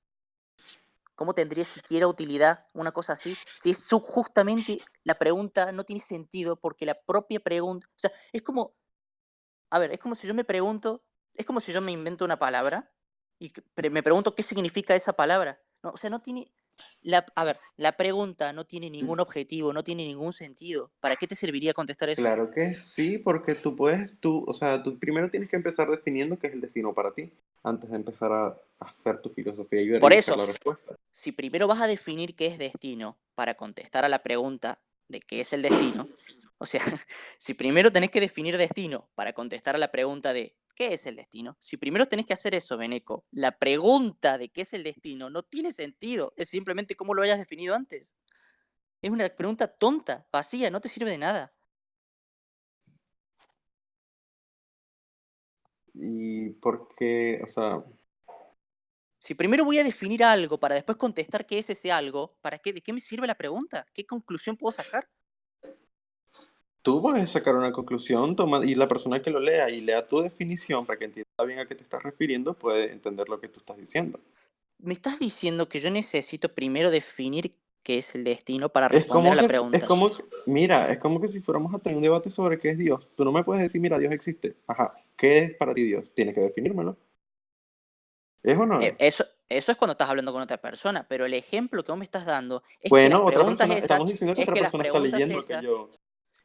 ¿Cómo tendría siquiera utilidad una cosa así? Si es justamente la pregunta no tiene sentido porque la propia pregunta, o sea, es como, a ver, es como si yo me pregunto, es como si yo me invento una palabra y me pregunto qué significa esa palabra. No, o sea, no tiene, a ver, la pregunta no tiene ningún objetivo, no tiene ningún sentido. ¿Para qué te serviría contestar eso? Claro que sí, porque o sea, tú primero tienes que empezar definiendo qué es el destino para ti, antes de empezar a hacer tu filosofía y Por buscar eso, la respuesta. si primero vas a definir qué es destino para contestar a la pregunta de qué es el destino, o sea, si primero tenés que definir destino para contestar a la pregunta de qué es el destino, si primero tenés que hacer eso, Beneco, la pregunta de qué es el destino no tiene sentido, es simplemente cómo lo hayas definido antes. Es una pregunta tonta, vacía, no te sirve de nada. Y porque, o sea, Si primero voy a definir algo para después contestar qué es ese algo, ¿para qué? ¿De qué me sirve la pregunta? ¿Qué conclusión puedo sacar? tú puedes sacar una conclusión y la persona que lo lea y lea tu definición para que entienda bien a qué te estás refiriendo, puede entender lo que tú estás diciendo. Me estás diciendo que yo necesito primero definir qué es el destino para Es responder a como la que, pregunta. mira, es como que si fuéramos a tener un debate sobre qué es Dios. Tú no me puedes decir, mira, Dios existe. Ajá, ¿qué es para ti Dios? Tienes que definírmelo. ¿Es o no es? Eso es cuando estás hablando con otra persona, pero el ejemplo que vos me estás dando Bueno, otra persona, estamos diciendo que es otra que las persona está preguntas leyendo lo que esas, yo.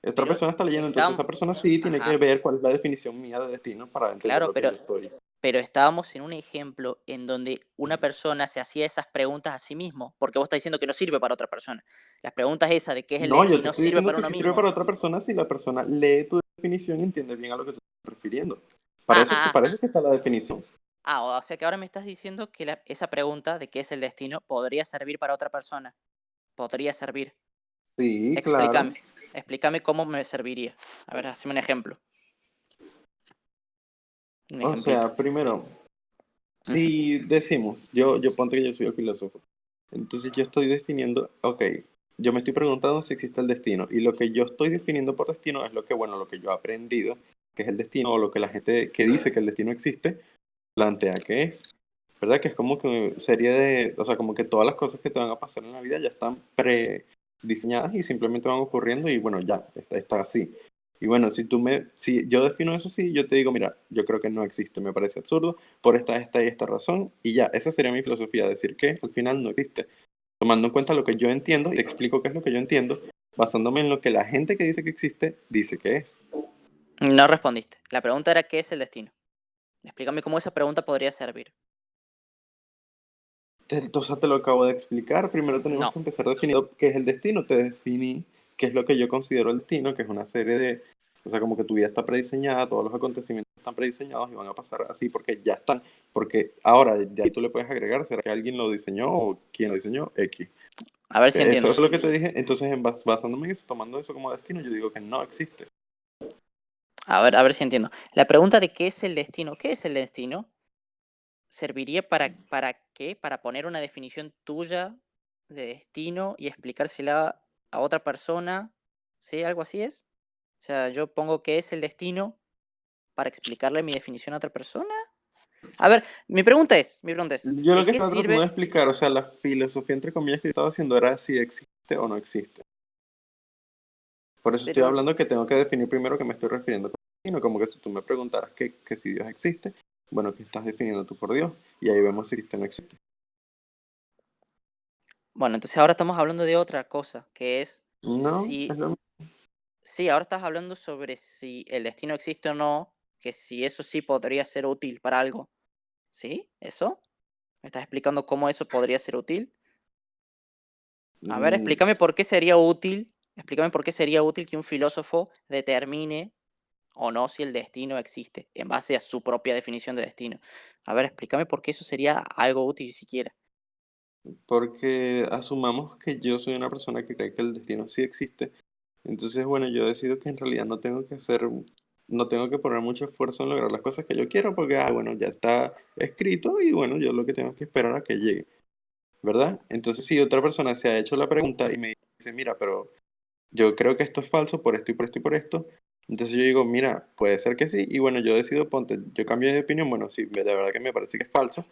Otra pero persona está leyendo, entonces estamos, esa persona sí tiene que ajá, ver cuál es la definición mía de destino para entender claro, lo que yo estoy. pero estábamos en un ejemplo en donde una persona se hacía esas preguntas a sí mismo, porque vos estás diciendo que no sirve para otra persona. Las preguntas esas de qué es el No, yo te destino estoy sirve diciendo para que uno sí sirve mismo. para otra persona si la persona lee tu definición y entiende bien a lo que tú estás refiriendo. Para Ah, eso, ah, para eso es que está la definición. o sea que ahora me estás diciendo que esa pregunta de qué es el destino podría servir para otra persona. Podría servir. Sí, claro. Explícame. Explícame cómo me serviría. A ver, hazme un ejemplo. Un O ejemplito. sea, primero, Ujú. si decimos, yo ponte que yo soy el filósofo, Entonces yo estoy definiendo, ok, yo me estoy preguntando si existe el destino. Y lo que yo estoy definiendo por destino es lo que, bueno, lo que yo he aprendido, que es el destino, o lo que la gente que dice que el destino existe, plantea que es. ¿Verdad? Que es como que serie de, o sea, como que todas las cosas que te van a pasar en la vida ya están prediseñadas y simplemente van ocurriendo y bueno, ya, está así. Y bueno, si yo defino eso así, yo te digo, mira, yo creo que no existe, me parece absurdo, por esta y esta razón, y ya, esa sería mi filosofía, decir que al final no existe. Tomando en cuenta lo que yo entiendo, y te explico qué es lo que yo entiendo, basándome en lo que la gente que dice que existe, dice que es. No respondiste. La pregunta era ¿qué es el destino? Explícame cómo esa pregunta podría servir. Entonces te lo acabo de explicar. Primero tenemos No. que empezar definiendo qué es el destino. Te definí qué es lo que yo considero el destino, que es una serie de, o sea, como que tu vida está prediseñada, todos los acontecimientos están prediseñados y van a pasar así porque ya están. Porque ahora de ahí tú le puedes agregar, ¿será que alguien lo diseñó o quién lo diseñó? X. A ver si Eso entiendo. es lo que te dije. Entonces, basándome en eso, tomando eso como destino, yo digo que no existe. A ver si entiendo. La pregunta de qué es el destino. ¿Qué es el destino? ¿Serviría para qué? Para poner una definición tuya de destino y explicársela a otra persona. ¿Sí? ¿Algo así es? O sea, yo pongo qué es el destino para explicarle mi definición a otra persona. A ver, mi pregunta es, Yo lo ¿de que qué estaba tratando sirve? de explicar, o sea, la filosofía entre comillas que yo estaba haciendo era si existe o no existe. Por eso estoy Pero, hablando que tengo que definir primero qué me estoy refiriendo con destino, como que si tú me preguntaras que si Dios existe, bueno, ¿qué estás definiendo tú por Dios? Y ahí vemos si existe o no existe. bueno, entonces ahora estamos hablando de otra cosa, que es No, es si... lo mismo. Sí, ahora estás hablando sobre si el destino existe o no, que si eso sí podría ser útil para algo. ¿Sí? ¿Eso? ¿Me estás explicando cómo eso podría ser útil? A ver, Mm, explícame por qué sería útil. Explícame por qué sería útil que un filósofo determine o no si el destino existe, en base a su propia definición de destino. A ver, explícame por qué eso sería algo útil siquiera. Porque asumamos que yo soy una persona que cree que el destino sí existe. Entonces, bueno, yo decido que en realidad no tengo que poner mucho esfuerzo en lograr las cosas que yo quiero, porque, bueno, ya está escrito y bueno, yo lo que tengo que esperar a que llegue, ¿verdad? Entonces, si otra persona se ha hecho la pregunta y me dice, mira, pero yo creo que esto es falso por esto y por esto y por esto. Entonces yo digo, mira, puede ser que sí. Y bueno, yo decido, ponte, yo cambio de opinión. Bueno, sí, de verdad que me parece que es falso.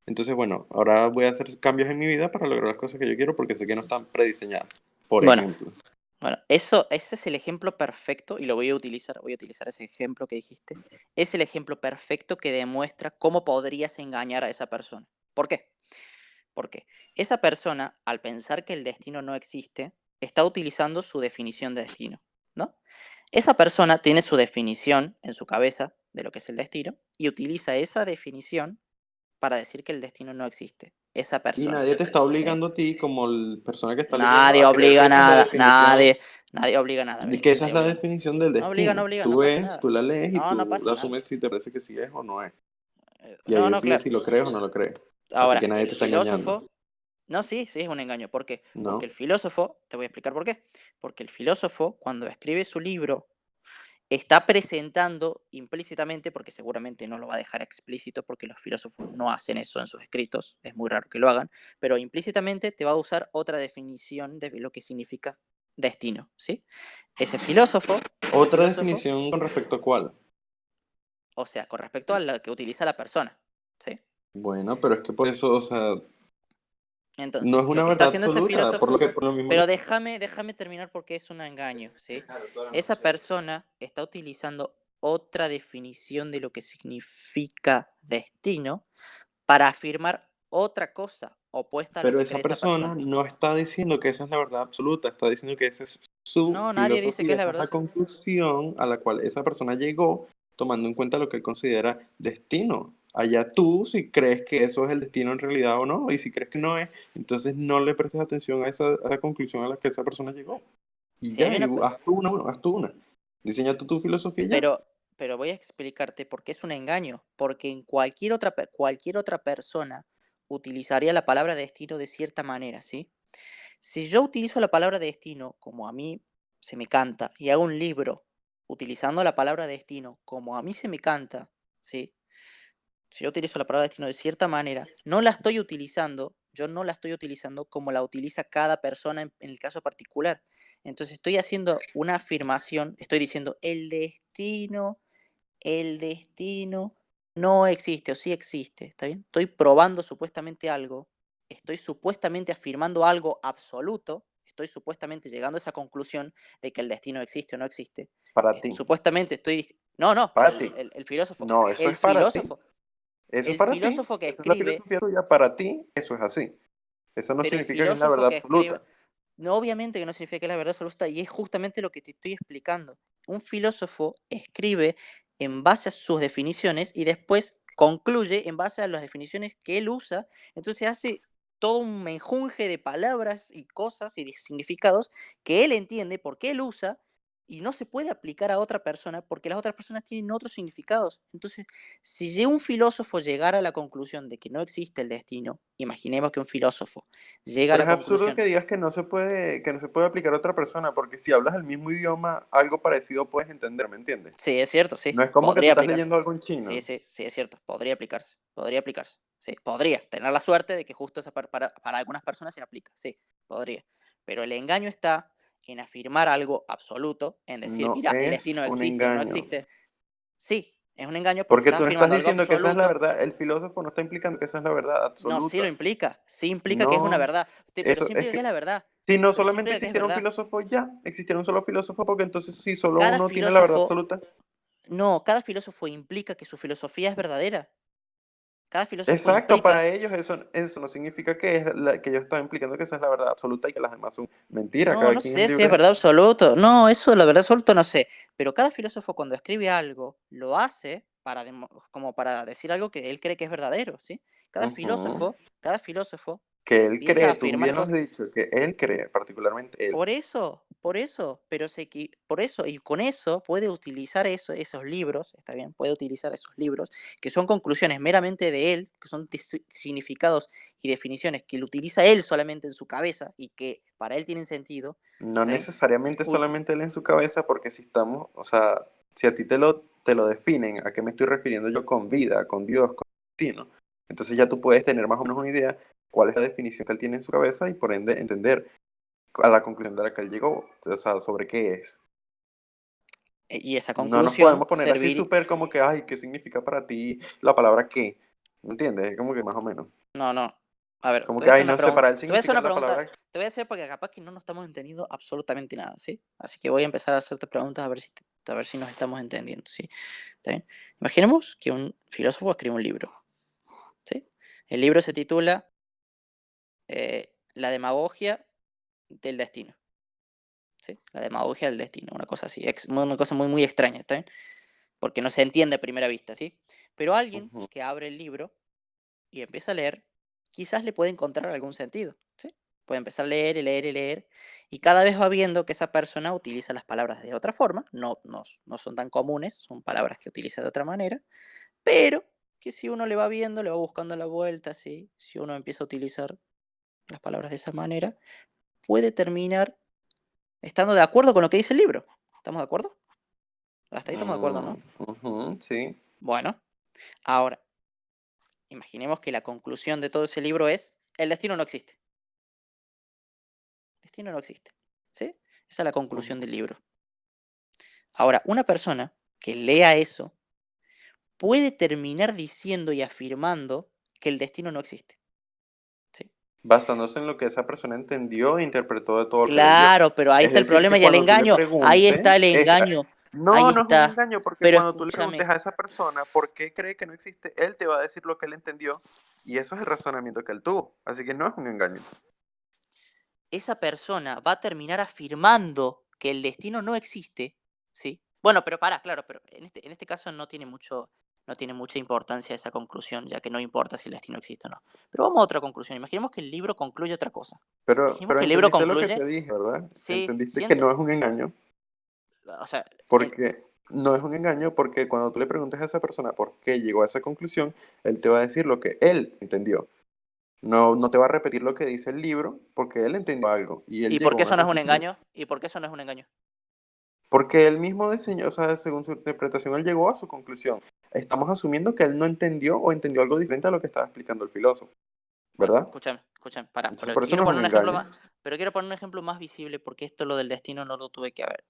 Entonces, bueno, ahora voy a hacer cambios en mi vida para lograr las cosas que yo quiero porque sé que no están prediseñadas. Por Bueno, ejemplo. Bueno, ese es el ejemplo perfecto y lo voy a utilizar ese ejemplo que dijiste. Es el ejemplo perfecto que demuestra cómo podrías engañar a esa persona. ¿Por qué? Porque esa persona, al pensar que el destino no existe, está utilizando su definición de destino, ¿no? Esa persona tiene su definición en su cabeza de lo que es el destino y utiliza esa definición para decir que el destino no existe. Esa Y persona. nadie te está ¿Sí? obligando a ti, como la persona que está leyendo, Nadie a creer que obliga esa es la nada, definición, nadie obliga nada, de Beni, que esa es nadie la obliga. definición del No destino. obliga, Tú no pasa ves, nada. tú la lees y No tú pasa la nada. asumes si te parece que sí es o no es. Y ahí No, decides claro. si lo crees o no lo crees. Así Ahora, que nadie el te está engañando. filósofo. No, sí, sí, es un engaño. ¿Por qué? Porque No. el filósofo, te voy a explicar por qué. Porque el filósofo, cuando escribe su libro, está presentando implícitamente, porque seguramente no lo va a dejar explícito, porque los filósofos no hacen eso en sus escritos, es muy raro que lo hagan, pero implícitamente te va a usar otra definición de lo que significa destino, ¿sí? Ese filósofo, Otra definición con respecto a cuál. o sea, con respecto a la que utiliza la persona, ¿sí? Bueno, pero es que por eso, o sea, no es Entonces, lo una que está verdad haciendo ese absoluta, filósofo, por lo mismo pero déjame terminar porque es un engaño, ¿sí? Esa persona está utilizando otra definición de lo que significa destino para afirmar otra cosa opuesta a lo pero que esa cree esa persona persona. no está diciendo que esa es la verdad absoluta, está diciendo que esa es su No, nadie dice que filosofía, es la esa es verdad. la conclusión a la cual esa persona llegó tomando en cuenta lo que él considera destino. Allá tú, si crees que eso es el destino en realidad o no, y si crees que no es, entonces no le prestes atención a esa conclusión a la que esa persona llegó. Y Si hay ya, y una, haz tú una, bueno, haz tú una. Diseña tú tu filosofía y ya. pero, pero voy a explicarte por qué es un engaño, porque en cualquier otra persona utilizaría la palabra destino de cierta manera, ¿sí? Si yo utilizo la palabra destino como a mí se me canta y hago un libro utilizando la palabra destino como a mí se me canta, ¿sí? Si yo utilizo la palabra destino de cierta manera, no la estoy utilizando yo no la estoy utilizando como la utiliza cada persona en el caso particular. Entonces estoy haciendo una afirmación, estoy diciendo el destino no existe o sí existe, ¿está bien? Estoy probando supuestamente algo, estoy supuestamente afirmando algo absoluto, estoy supuestamente llegando a esa conclusión de que el destino existe o no existe. Para ti. Supuestamente estoy... No, Para ti. el filósofo. No, eso El es para ti. filósofo. Eso es El para ti. filósofo que Esa es la escribe, filosofía tuya. Para ti, eso es así. Eso no pero el significa que es la filósofo verdad que escribe... absoluta. No, obviamente que no significa que es la verdad absoluta, y es justamente lo que te estoy explicando. Un filósofo escribe en base a sus definiciones y después concluye en base a las definiciones que él usa. Entonces hace todo un menjunje de palabras y cosas y de significados que él entiende porque él usa y no se puede aplicar a otra persona porque las otras personas tienen otros significados. Entonces, si un filósofo llegara a la conclusión de que no existe el destino, imaginemos que un filósofo llega a Pero la es absurdo conclusión... que digas que no se puede aplicar a otra persona, porque si hablas el mismo idioma, algo parecido puedes entender, ¿me entiendes? Sí, es cierto, sí. No es como que tú Podría estás aplicarse. leyendo algo en Sí, chino. sí, sí, es cierto. Podría aplicarse. Podría aplicarse. Sí, podría. Tener la suerte de que justo esa para algunas personas se aplica. Sí, podría. Pero el engaño está en afirmar algo absoluto, en decir, No mira, el es destino un existe o no engaño. existe. Sí, es un engaño porque Porque estás tú no estás afirmando algo diciendo que esa es la absoluto. verdad. El filósofo no está implicando que esa es la verdad No, sí lo absoluta. implica. Sí implica que es una No, verdad. Pero eso sí es implica que es que la verdad. si no Pero sí solamente implica que es existiera un verdad. filósofo, ya existiera un solo filósofo, porque entonces si solo Cada uno tiene la verdad filósofo, absoluta. no, cada filósofo implica que su filosofía es verdadera. Cada filósofo Exacto, implica... para ellos eso no significa que ellos están implicando que esa es la verdad absoluta y que las demás son mentira. No, Cada no quien es sé si es libre. verdad absoluto. No, eso la verdad absoluto no sé. Pero cada filósofo cuando escribe algo lo hace para como para decir algo que él cree que es verdadero, ¿sí? Ujú. Cada filósofo Que él empieza a cree, tú afirmar bien lo has cosas. dicho, que él cree, particularmente él. Por eso, pero por eso, y con eso puede utilizar esos libros, está bien, puede utilizar esos libros, que son conclusiones meramente de él, que son significados y definiciones que lo utiliza él solamente en su cabeza y que para él tienen sentido, No ¿está bien? necesariamente solamente él en su cabeza, porque si estamos, o sea, si a ti te lo definen, ¿a qué me estoy refiriendo yo con vida, con Dios, con destino? Entonces ya tú puedes tener más o menos una idea cuál es la definición que él tiene en su cabeza y por ende entender a la conclusión de la que él llegó, o sea, sobre qué es. Y esa No nos conclusión podemos poner así servir... súper como que, ay, ¿qué significa para ti la palabra qué? ¿Me entiendes? Es como que más o menos. No, no. A ver, Como te voy que, a hacer ay, una no, pregunta. separar el Te voy a hacer significado una de la pregunta. palabra. Te voy a hacer porque capaz que no nos estamos entendiendo absolutamente nada, ¿sí? Así que voy a empezar a hacerte preguntas a ver si nos estamos entendiendo, ¿sí? ¿Está bien? Imaginemos que un filósofo escribe un libro, ¿sí? El libro se titula La demagogia del destino, ¿sí? La demagogia del destino, una cosa así, una cosa muy, muy extraña, ¿está bien? Porque no se entiende a primera vista, ¿sí? Pero alguien Ujú. que abre el libro y empieza a leer, quizás le puede encontrar algún sentido, ¿sí? Puede empezar a leer y leer y leer, y cada vez va viendo que esa persona utiliza las palabras de otra forma, no son tan comunes, son palabras que utiliza de otra manera, pero que si uno le va viendo, le va buscando la vuelta, ¿sí? Si uno empieza a utilizar las palabras de esa manera, puede terminar estando de acuerdo con lo que dice el libro. ¿Estamos de acuerdo? Hasta ahí estamos de acuerdo, ¿no? Ujú, sí. Bueno, ahora, imaginemos que la conclusión de todo ese libro es, el destino no existe. El destino no existe. ¿Sí? Esa es la conclusión del libro. Ahora, una persona que lea eso puede terminar diciendo y afirmando que el destino no existe. ¿Sí? Basándose en lo que esa persona entendió e interpretó de todo lo que leyó. Claro, pero ahí Es está el decir, problema que y el cuando tú le engaño. Ahí está el preguntes, engaño. Ahí no, no es un está. engaño, porque Pero cuando tú le preguntes escúchame, a esa persona por qué cree que no existe, él te va a decir lo que él entendió y eso es el razonamiento que él tuvo. Así que no es un engaño. esa persona va a terminar afirmando que el destino no existe, ¿sí? Bueno, pero pará, claro, pero en este caso no tiene mucha importancia esa conclusión, ya que no importa si el destino existe o no. Pero vamos a otra conclusión. Imaginemos que el libro concluye otra cosa. Imaginemos Pero que el libro entendiste lo que concluye, te dije, ¿verdad? sí, Entendiste que no es un engaño, o sea, porque no es un engaño porque cuando tú le preguntes a esa persona por qué llegó a esa conclusión, él te va a decir lo que él entendió. No, no te va a repetir lo que dice el libro porque él entendió algo y él ¿y por llegó a qué una eso no es un conclusión. engaño? ¿Y por qué eso no es un engaño? Porque él mismo diseñó, o sea, según su interpretación, él llegó a su conclusión. Estamos asumiendo que él no entendió o entendió algo diferente a lo que estaba explicando el filósofo, Bueno, ¿verdad? escuchen, pará, Entonces, pero por eso quiero no es poner un un ejemplo engaño. más, pero quiero poner un ejemplo más visible porque esto lo del destino no lo tuve que haber.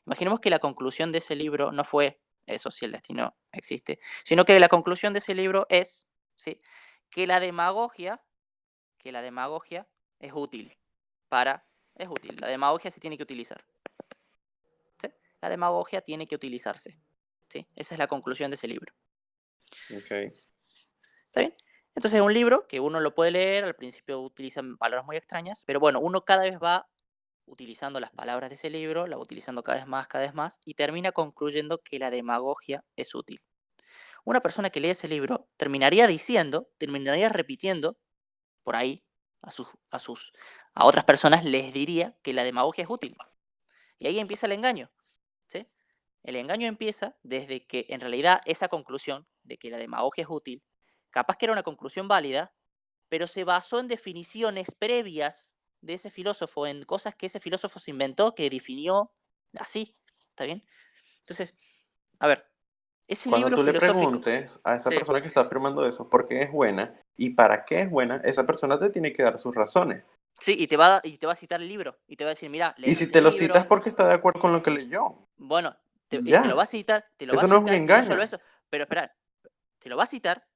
Imaginemos que la conclusión de ese libro no fue eso, si el destino existe, sino que la conclusión de ese libro es, ¿sí? que la demagogia, que la demagogia es útil es útil, la demagogia se tiene que utilizar, ¿sí? La demagogia tiene que utilizarse, ¿sí? Esa es la conclusión de ese libro. Ok. ¿Está bien? Entonces es un libro que uno lo puede leer, al principio utilizan palabras muy extrañas, pero bueno, uno cada vez va utilizando las palabras de ese libro, la va utilizando cada vez más, y termina concluyendo que la demagogia es útil. Una persona que lee ese libro terminaría repitiendo por ahí a otras personas les diría que la demagogia es útil. Y ahí empieza el engaño, ¿sí? El engaño empieza desde que en realidad esa conclusión de que la demagogia es útil, capaz que era una conclusión válida, pero se basó en definiciones previas de ese filósofo, en cosas que ese filósofo se inventó, que definió así, ¿está bien? Entonces, a ver, ese Cuando libro tú le filosófico, preguntes a esa sí, persona que está afirmando eso por qué es buena y para qué es buena, esa persona te tiene que dar sus razones. sí, y te va a citar el libro, y te va a decir, mira, Y léete si este te lo citas es libro, porque está de acuerdo con lo que leyó. bueno, Y y te lo va a ya. citar, Eso no es un y no solo engaño. eso, pero espera, te va a citar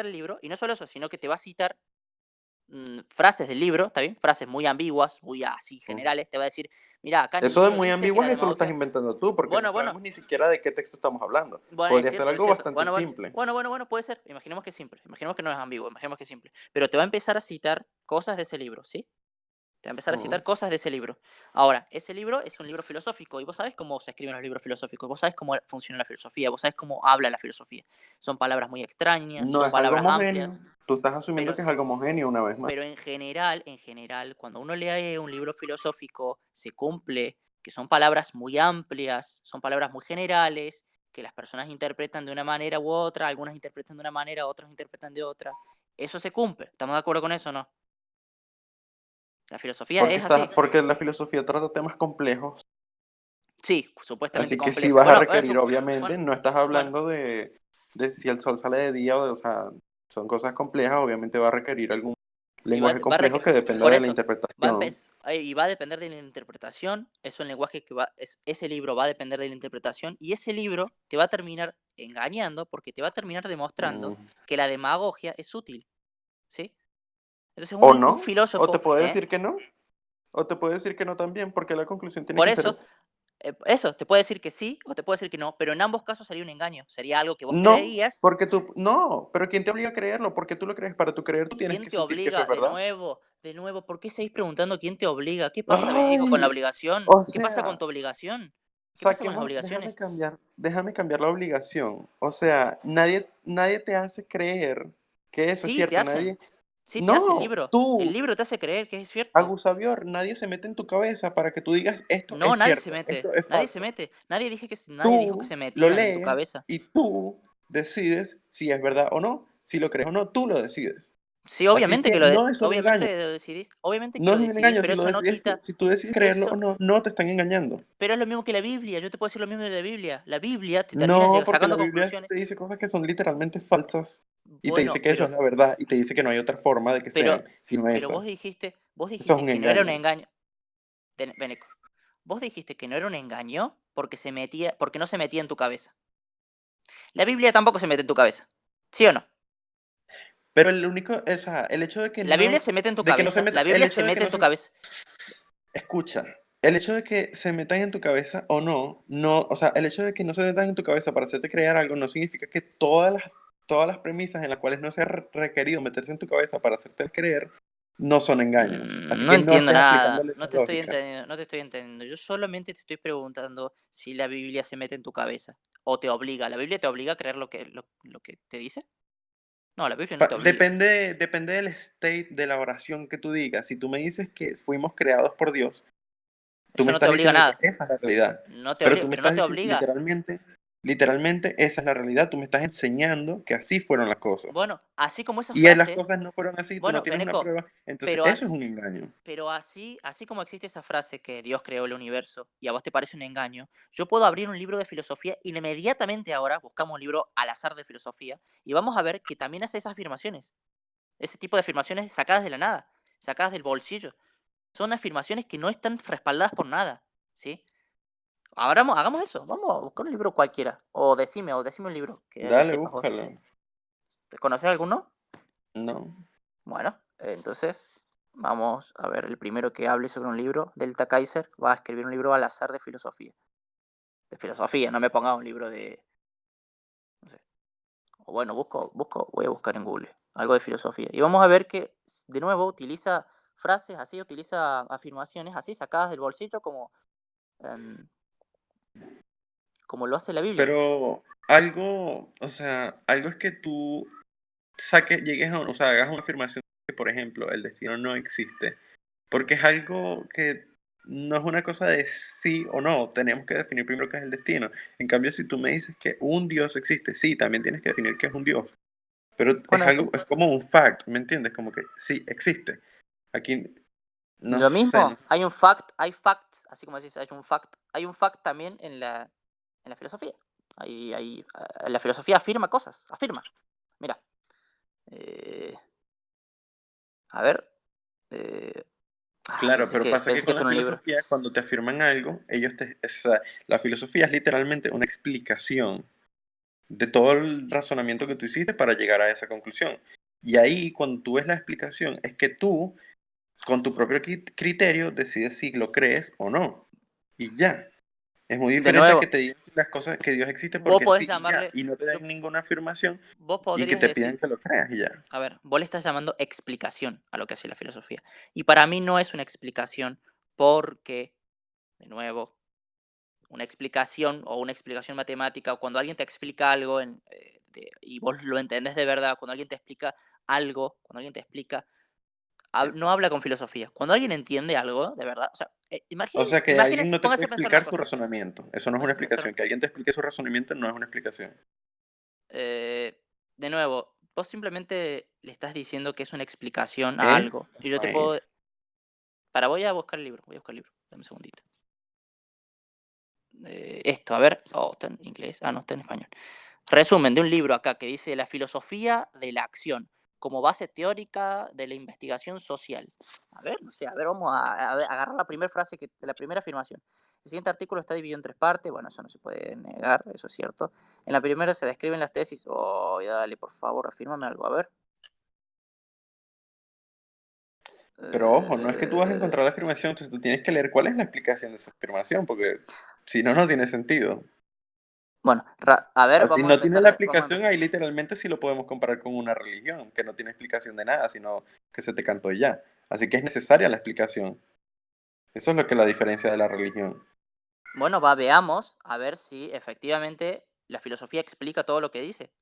el libro, y no solo eso, sino que te va a citar frases del libro, ¿está bien? Frases muy ambiguas, muy así Ujú. generales, te va a decir, mira, acá Eso de ninguno muy dice que la ambiguo, eso lo estás demagogia... inventando tú, porque no Bueno, sabemos ni siquiera de qué texto estamos hablando. Podría ser es algo cierto. bastante simple. Puede ser. Imaginemos que es simple. Imaginemos que no es ambiguo. Imaginemos que es simple. Pero te va a empezar a citar cosas de ese libro, ¿sí? Te va a empezar a Ujú. citar cosas de ese libro. Ahora, ese libro es un libro filosófico y vos sabés cómo se escriben los libros filosóficos, vos sabés cómo funciona la filosofía, vos sabés cómo habla la filosofía. Son palabras muy extrañas, No son es algo palabras homogéneo. amplias, Tú estás asumiendo pero, que es algo homogéneo una vez más. pero en general, cuando uno lee un libro filosófico, se cumple que son palabras muy amplias, son palabras muy generales, que las personas interpretan de una manera u otra, algunas interpretan de una manera, otros interpretan de otra. Eso se cumple. ¿Estamos de acuerdo con eso o no? La filosofía es así. Porque la filosofía trata temas complejos. Sí, supuestamente Así que sí complejo. vas a Bueno, requerir, obviamente, bueno, no estás bueno, hablando de si el sol sale de día o sea, son cosas complejas, obviamente va a requerir algún y va, lenguaje complejo que dependa por de la eso, interpretación. y va a depender de la interpretación, es un lenguaje ese libro va a depender de la interpretación, y ese libro te va a terminar engañando porque te va a terminar demostrando Mm. que la demagogia es útil, ¿sí? Entonces O un no, o te filósofo, puede decir que no, o te puede decir que no también, porque la conclusión tiene por que ser eso, eso, te puede decir que sí o te puede decir que no, pero en ambos casos sería un engaño, sería algo que vos no, creerías. porque tú, no, pero ¿quién te obliga a creerlo? Porque tú lo crees, para tú creer tú tienes ¿Quién que te sentir que eso obliga? es verdad. De nuevo, ¿por qué seguís preguntando quién te obliga? ¿Qué pasa, Benedijo, con la Ay, obligación? o ¿Qué pasa con sea, tu obligación? ¿Qué pasa con las saquemos, obligaciones? déjame cambiar la obligación. O sea, nadie te hace creer que eso es Sí, te cierto, hacen. nadie. Sí, te hace el No, libro. El tú, libro te hace creer que es cierto. Agusavior, nadie se mete en tu cabeza para que tú digas esto No, es nadie se cierto, mete. esto es Nadie se falso. mete. Nadie dijo que Tú se lo metían en tu lees cabeza. y tú decides si es verdad o no, si lo crees o no, tú lo decides. Sí, Así que no es un engaño, obviamente lo decidís. Obviamente que no lo es un decidís, engaño pero si lo eso no decides tú. quita. Si tú decides creerlo o Eso. no, no te están engañando. Pero es lo mismo que la Biblia. Yo te puedo decir lo mismo de la Biblia. La Biblia te termina No, porque la sacando Biblia conclusiones. te dice cosas que son literalmente falsas y te dice Bueno, que eso es la verdad y te dice que no hay otra forma de que pero, sean sino pero esa. vos Eso es dijiste un que no era un engaño. engaño. Beneco, vos dijiste que no era un engaño porque no se metía en tu cabeza. La Biblia tampoco se mete en tu cabeza. ¿Sí o no? Pero el único, o sea, el hecho La Biblia se mete en tu de que no se cabeza. meta, La el Biblia hecho se de que mete no en tu se, cabeza. escucha, el hecho de que se metan en tu cabeza o no, o sea, el hecho de que no se metan en tu cabeza para hacerte creer algo no significa que todas las premisas en las cuales no se ha requerido meterse en tu cabeza para hacerte creer no son engaños. Así No que no entiendo estés nada. aplicándole esa lógica. No te estoy entendiendo. Yo solamente te estoy preguntando si la Biblia se mete en tu cabeza. O te obliga. ¿La Biblia te obliga a creer lo que te dice? No, la Biblia no te obliga. Depende del state de la oración que tú digas. Si tú me dices que fuimos creados por Dios, tú Eso me no te estás obliga a diciendo que nada. esa es la realidad. No te Pero obliga, tú me pero no estás te diciendo obliga. literalmente esa es la realidad. Tú me estás enseñando que así fueron las cosas. Bueno, así como esa Y las frase. cosas no fueron así, tú no Bueno, tienes una Beneco, prueba. Entonces, pero eso es as- un engaño. Pero así como existe esa frase que Dios creó el universo y a vos te parece un engaño, yo puedo abrir un libro de filosofía y inmediatamente ahora buscamos un libro al azar de filosofía y vamos a ver que también hace esas afirmaciones. Ese tipo de afirmaciones sacadas de la nada, sacadas del bolsillo. Son afirmaciones que no están respaldadas por nada, ¿sí? Ahora hagamos eso, vamos a buscar un libro cualquiera. O decime un libro que Dale, sepas vos. búscalo. ¿Te conoces alguno? No. Bueno, entonces vamos a ver el primero que hable sobre un libro. Delta Kaiser va a escribir un libro al azar de filosofía. De filosofía, no me ponga un libro de, no sé. O bueno, voy a buscar en Google algo de filosofía. Y vamos a ver que, de nuevo, utiliza frases así, utiliza afirmaciones así, sacadas del bolsillo em, como lo hace la Biblia. Pero algo, o sea, algo es que tú llegues a, o sea, hagas una afirmación que, por ejemplo, el destino no existe, porque es algo que no es una cosa de sí o no, tenemos que definir primero qué es el destino. En cambio, si tú me dices que un Dios existe, sí, también tienes que definir qué es un Dios, pero es Bueno, algo, es como un fact, ¿me entiendes? Como que sí, existe. Aquí, no lo sé, mismo, hay facts, así como decís, hay un fact también en la filosofía. La filosofía afirma cosas, afirma. Mira, eh, a ver, eh, claro, pero pasa que pensé que con esto la era un libro. filosofía, cuando te afirman algo, o sea, la filosofía es literalmente una explicación de todo el razonamiento que tú hiciste para llegar a esa conclusión. Y ahí, cuando tú ves la explicación, es que tú, con tu propio criterio, decides si lo crees o no. Y ya. Es muy De diferente a que nuevo, te digan las cosas que Dios existe vos porque podés sí y ya. llamarle, Y no te yo, den ninguna afirmación vos y que podrías te pidan decir, que lo creas y ya. a ver, vos le estás llamando explicación a lo que hace la filosofía. Y para mí no es una explicación porque, de nuevo, una explicación o una explicación matemática, o cuando alguien te explica algo y vos lo entendés de verdad, cuando alguien te explica algo, cuando alguien te explica, no habla con filosofía. Cuando alguien entiende algo, de verdad, o sea, O sea que imaginen, alguien no te puede pónganse a pensar una explicar su cosa. razonamiento. Eso no es una Pónganse a explicación. pensar, Que alguien te explique su razonamiento no es una explicación. de nuevo, vos simplemente le estás diciendo que es una explicación a Es, algo. Y yo no te puedo. es. Voy a buscar el libro, Dame un segundito. Esto, a ver. Oh, está en inglés. Ah, no, está en español. Resumen de un libro acá que dice La filosofía de la acción como base teórica de la investigación social. A ver, no sé, a ver, vamos a agarrar la primera frase, la primera afirmación. El siguiente artículo está dividido en tres partes. Bueno, eso no se puede negar, eso es cierto. En la primera se describen las tesis. Oh, dale, por favor, afírmame algo, a ver. Pero ojo, no es que tú vas a Eh, encontrar la afirmación, entonces tú tienes que leer cuál es la explicación de esa afirmación, porque si no, no tiene sentido. bueno, a ver, Así vamos a no tiene empezar la vamos a explicación, empezar. ahí literalmente sí lo podemos comparar con una religión, que no tiene explicación de nada, sino que se te cantó y ya. Así que es necesaria la explicación. Eso es lo que es la diferencia de la religión. Bueno, veamos a ver si efectivamente la filosofía explica todo lo que dice.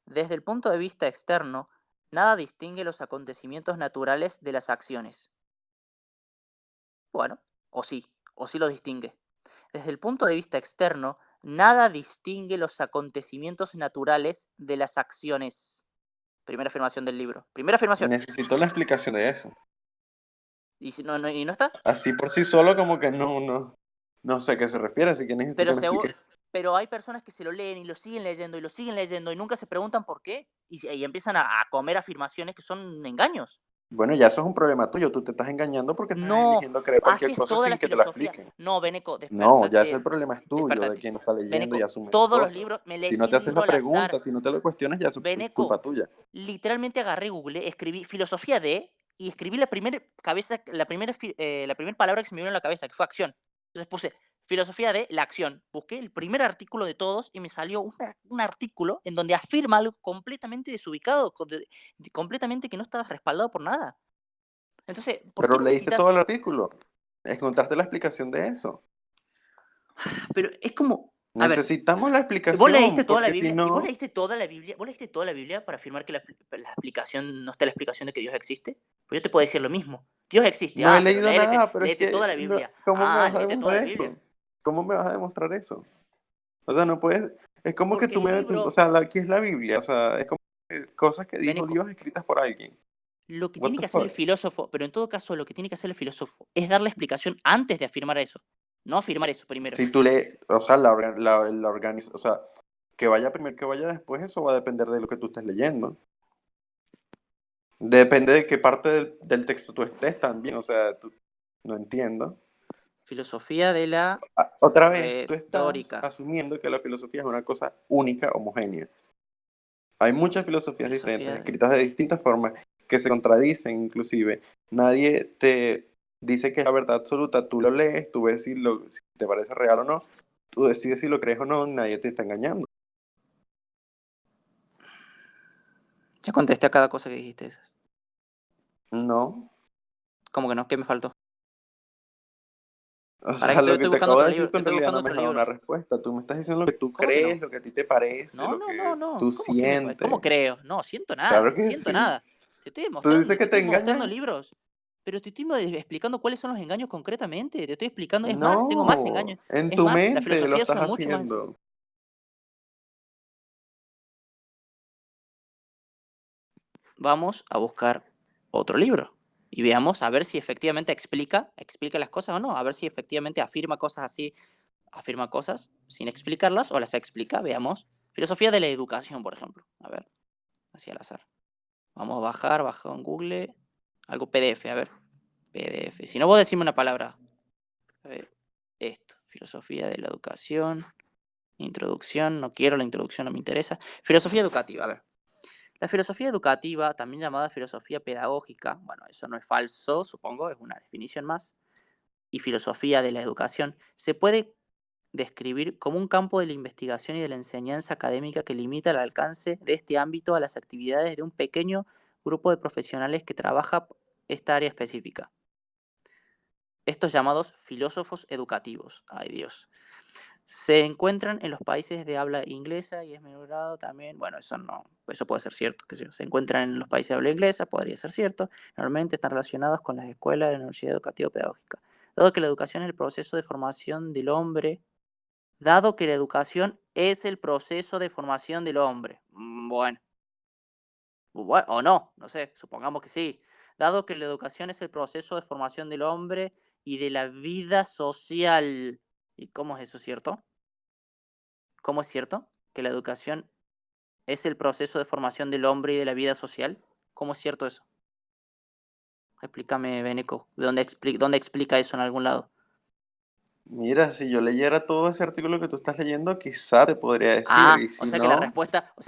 Desde el punto de vista externo, nada distingue los acontecimientos naturales de las acciones. Bueno, o sí lo distingue. Desde el punto de vista externo, nada distingue los acontecimientos naturales de las acciones. Primera afirmación del libro. Primera afirmación. Necesito la explicación de eso. ¿Y si y no está? Así por sí solo como que no sé a qué se refiere, así que necesito Pero, que me explique. pero hay personas que se lo leen y lo siguen leyendo y lo siguen leyendo y nunca se preguntan por qué y empiezan a comer afirmaciones que son engaños. Bueno, ya eso es un problema tuyo, tú te estás engañando porque estás No, eligiendo creer cualquier así es cosa toda la sin que te la filosofía. expliquen. No, Beneco, No, ya ese despertate, el problema es tuyo, de despertate. quien no está leyendo y Beneco, asume las todos los cosas. libros, me Si no elegí te un haces libro la al azar. pregunta, si no te lo cuestionas, ya eso es culpa Beneco, tuya. literalmente agarré Google, escribí filosofía de y escribí la primera palabra que se me vino en la cabeza, que fue acción. Entonces puse filosofía de la acción. Busqué el primer artículo de todos y me salió un artículo en donde afirma algo completamente desubicado, completamente que no estaba respaldado por nada. Entonces, ¿por qué Pero leíste todo necesitas? el artículo, encontraste la explicación de eso. Pero es como, a ver, Necesitamos la vos leíste explicación, toda la porque si Biblia, y no, vos leíste toda la Biblia para afirmar que la explicación, no está la explicación de que Dios existe. Pues yo te puedo decir lo mismo. Dios existe, no he pero leído nada, pero es léete toda que, la Biblia. ¿cómo me vas a Léete toda demostrar la Biblia. eso? ¿Cómo me vas a demostrar eso? O sea, no puedes, es como que Porque el o libro, sea, aquí es la Biblia, o sea, es como que cosas que dijo Beneco, Dios escritas por alguien. lo que What tiene the que hacer el fuck? filósofo, pero en todo caso lo que tiene que hacer el filósofo es dar la explicación antes de afirmar eso. No afirmar eso primero. Si tú lees, o sea, o sea, que vaya primero, que vaya después, eso va a depender de lo que tú estés leyendo. Depende de qué parte del texto tú estés también, o sea, no entiendo. Filosofía de la Otra vez, tú estás retórica. asumiendo que la filosofía es una cosa única, homogénea. Hay muchas filosofías diferentes, Filosofía de... escritas de distintas formas, que se contradicen inclusive. Nadie te dice que es la verdad absoluta, tú lo lees, tú ves si te parece real o no, tú decides si lo crees o no, nadie te está engañando. Ya contesté a cada cosa que dijiste esas. No. ¿Cómo que no? ¿Qué me faltó? O Para sea, que lo que estoy te buscando acabo de otro decir libro. tú en Estoy realidad buscando no me otro has dado una libro. respuesta. Tú me estás diciendo lo que tú ¿Cómo que crees, no? lo que a ti te parece, No, lo no, que no, no. tú ¿Cómo que me parece? ¿Cómo sientes. creo? No, siento Claro nada. que Siento sí. nada. Te Tú dices estoy que te mostrando engañan. libros. Pero te estoy explicando cuáles son los engaños concretamente. Te estoy explicando. Es más, tengo más No, engaños. en Es tu más, las mente lo filosofías estás son mucho más. haciendo. Vamos a buscar otro libro y veamos a ver si efectivamente explica las cosas o no, a ver si efectivamente afirma cosas así, afirma cosas sin explicarlas o las explica, veamos. Filosofía de la educación, por ejemplo. A ver, así al azar. Vamos a bajar en Google, algo PDF, a ver. PDF. Si no, vos decime una palabra. A ver, esto. Filosofía de la educación. Introducción, no quiero la introducción, no me interesa. Filosofía educativa, a ver. La filosofía educativa, también llamada filosofía pedagógica, bueno, eso no es falso, supongo, es una definición más, y filosofía de la educación, se puede describir como un campo de la investigación y de la enseñanza académica que limita el alcance de este ámbito a las actividades de un pequeño grupo de profesionales que trabaja esta área específica. Estos llamados filósofos educativos, ay Dios, se encuentran en los países de habla inglesa y es menor grado también, bueno, eso no, eso puede ser cierto, qué sé yo, se encuentran en los países de habla inglesa, podría ser cierto, normalmente están relacionados con las escuelas de la Universidad Educativa Pedagógica. Dado que la educación es el proceso de formación del hombre, dado que la educación es el proceso de formación del hombre, bueno, o no, no sé, supongamos que sí. Dado que la educación es el proceso de formación del hombre y de la vida social. ¿Y cómo es eso cierto? ¿Cómo es cierto que la educación es el proceso de formación del hombre y de la vida social? ¿Cómo es cierto eso? Explícame, Beneco, ¿dónde explica eso en algún lado? Mira, si yo leyera todo ese artículo que tú estás leyendo, quizá te podría decir, y Ah, si no, o sea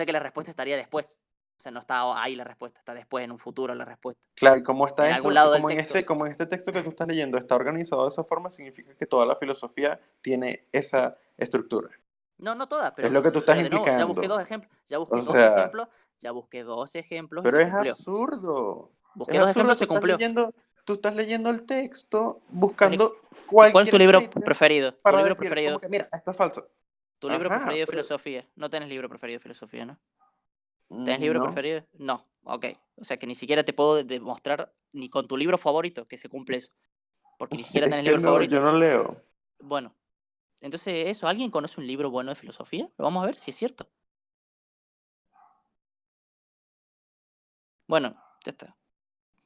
que la respuesta estaría después. O sea, no está ahí la respuesta, está después, en un futuro la respuesta. claro, y como está En algún esto, lado del texto. como en este texto que tú estás leyendo está organizado de esa forma, significa que toda la filosofía tiene esa estructura. No, no todas, Es lo que tú estás pero de nuevo, ya busqué implicando. dos ejemplos. O sea, Ya busqué dos ejemplos y pero se es cumplió. absurdo. Busqué Es dos absurdo, ejemplos, se cumplió. tú estás leyendo el texto Pero, buscando ¿y cuál es tu cualquier libro statement preferido? ¿Tu para libro decir, como preferido? que, mira, esto es falso. ¿Tu libro Ajá, preferido de pero filosofía? No tenés libro preferido de filosofía, ¿no? ¿Tenés libro no. preferido? No, ok. O sea que ni siquiera te puedo demostrar ni con tu libro favorito que se cumple eso. Porque ni siquiera Es tenés que libro no, yo favorito. no leo. Bueno, entonces eso, ¿alguien conoce un libro bueno de filosofía? Vamos a ver si es cierto. Bueno, ya está.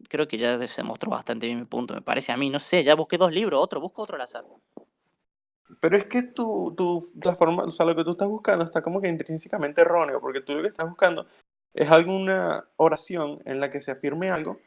Creo que ya se demostró bastante bien mi punto, me parece a mí. No sé, ya busqué dos libros, busco otro al azar. Pero es que la forma, o sea, lo que tú estás buscando está como que intrínsecamente erróneo, porque tú lo que estás buscando es alguna oración en la que se afirme algo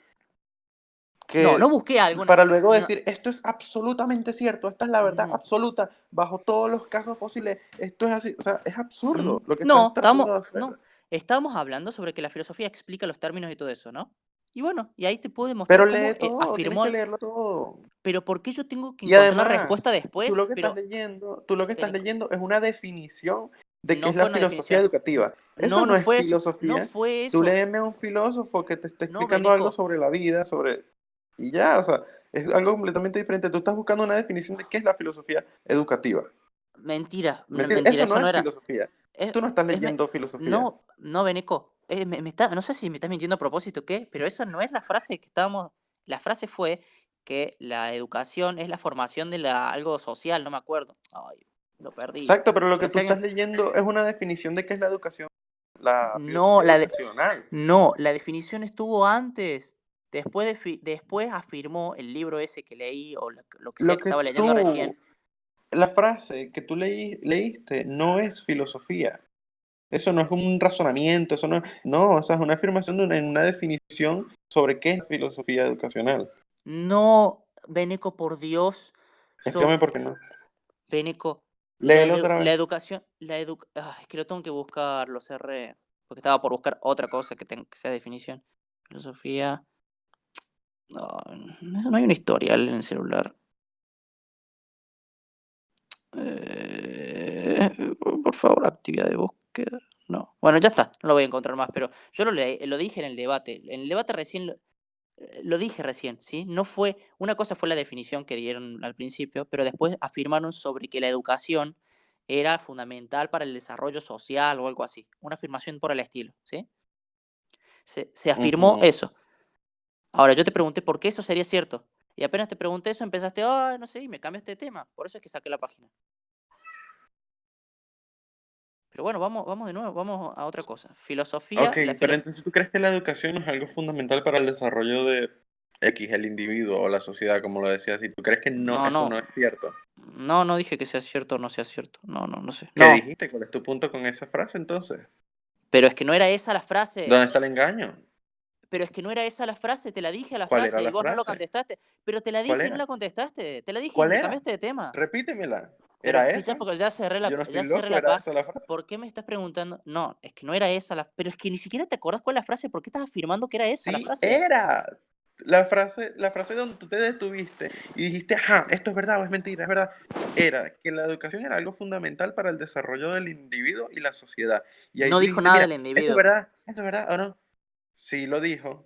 No, no que busqué algo. para luego No, decir, esto es absolutamente cierto, esta es la verdad no. absoluta, bajo todos los casos posibles, esto es así, o sea, es absurdo lo que estás No, tratando de hacer. no, estábamos hablando sobre que la filosofía explica los términos y todo eso, ¿no? Y bueno, y ahí te puedo Pero demostrar cómo lee todo, tienes afirmó. que leerlo todo. Pero ¿por qué yo tengo que Y encontrar la respuesta además, después? tú lo que estás Pero leyendo es una definición de qué no es la fue una filosofía definición. educativa. Eso No, no no es fue eso. No filosofía. fue Tú eso. léeme a un filósofo que te está No, explicando algo Beneco. sobre la vida, y ya, o sea, es algo completamente diferente. Tú estás buscando una definición de qué es la filosofía educativa. Mentira, Mentira, mentira, eso no eso no es era. filosofía. Es, Tú no estás es leyendo filosofía. no, no, Beneco. No sé si me estás mintiendo a propósito o qué, pero esa no es la frase que estábamos. La frase fue que la educación es la formación de algo social, no me acuerdo. Ay, lo perdí. Exacto, pero lo que Pero tú si estás alguien. leyendo es una definición de qué es la educación, la No, filosofía educacional. no, la definición estuvo antes. Después afirmó el libro ese que leí o lo que sea Lo que que estaba leyendo recién. La frase que tú leíste no es filosofía. Eso no es un razonamiento, eso no, o sea, es una afirmación en una definición sobre qué es filosofía educacional. No, Beneco, por Dios. Explícame por qué no. Beneco, Léelo otra la vez. educación, es que lo tengo que buscar, lo cerré, porque estaba por buscar otra cosa que sea definición. Filosofía. No, no hay un historial en el celular. Por favor, actividad de búsqueda. No. Bueno, ya está, no lo voy a encontrar más, pero yo lo dije en el debate. En el debate recién lo dije recién, ¿sí? No fue. Una cosa fue la definición que dieron al principio, pero después afirmaron sobre que la educación era fundamental para el desarrollo social o algo así. Una afirmación por el estilo, ¿sí? Se afirmó Ujú. eso. Ahora, yo te pregunté por qué eso sería cierto. Y apenas te pregunté eso, empezaste, no sé, y me cambiaste de tema. Por eso es que saqué la página. Pero bueno, vamos de nuevo, vamos a otra cosa. Filosofía, Ok, pero entonces tú crees que la educación es algo fundamental para el desarrollo de X, el individuo o la sociedad, como lo decías, y tú crees que no, No, eso no. no es cierto. No dije que sea cierto o no sea cierto. No sé. ¿Qué No, dijiste? ¿Cuál es tu punto con esa frase entonces? pero es que no era esa la frase. ¿Dónde está el engaño? Pero es que no era esa la frase, te la dije a la ¿Cuál era frase y la vos no lo frase? contestaste. Pero te la ¿Cuál dije y no era? la contestaste. Te la dije y ¿Cuál me era? cambiaste de tema. Repítemela. Pero es ¿Era que ya, esa? porque Yo no estoy ya cerré loco, la ¿era página. esa la frase? ¿Por qué me estás preguntando? No, es que no era esa la. Pero es que ni siquiera te acordás cuál es la frase. ¿Por qué estás afirmando que era esa la Sí, frase? era. La frase donde tú te detuviste y dijiste, ajá, esto es verdad o es mentira, es verdad, era que la educación era algo fundamental para el desarrollo del individuo y la sociedad. Y ahí No tú dijo dijiste, nada mira, del individuo. esto es verdad o no. Sí, lo dijo.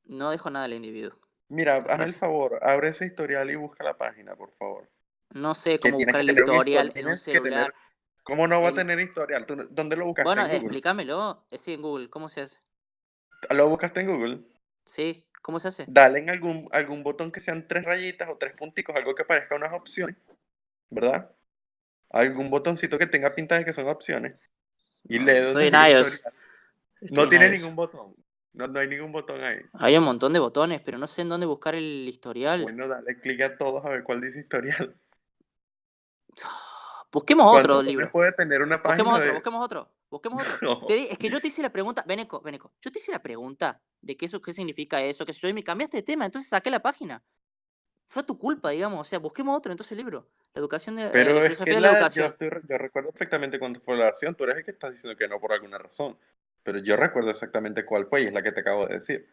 No dijo nada del individuo. Mira, La hazme el frase. favor, abre ese historial y busca la página, por favor. No sé Que cómo tienes buscar que el tener un historial historial, en un tienes que tener, celular. ¿cómo no va a El... tener historial? ¿Dónde lo buscaste? Bueno, ¿En Google? explícamelo. Sí, en Google. ¿Cómo se hace? ¿Lo buscaste en Google? Sí, ¿cómo se hace? Dale en algún botón que sean tres rayitas o tres punticos, algo que parezca unas opciones, ¿verdad? Algún botoncito que tenga pinta de que son opciones. Y No, lee dónde estoy es en el iOS. historial. Estoy No en tiene iOS. ningún botón. No hay ningún botón ahí. Hay un montón de botones, pero no sé en dónde buscar el historial. Bueno, dale clic a todos a ver cuál dice historial. Busquemos otro ¿Cuántos botones libro. puede tener una Busquemos página otro, de...? busquemos otro, busquemos otro. No. Es que yo te hice la pregunta, Beneco, yo te hice la pregunta de qué significa eso, qué sé yo, y me cambiaste de tema, entonces saqué la página. Fue tu culpa, digamos, o sea, busquemos otro, entonces el libro. La educación la Pero es que filosofía de la educación. yo recuerdo perfectamente cuándo fue la acción. Tú eres el que estás diciendo que no por alguna razón. Pero yo recuerdo exactamente cuál fue y es la que te acabo de decir.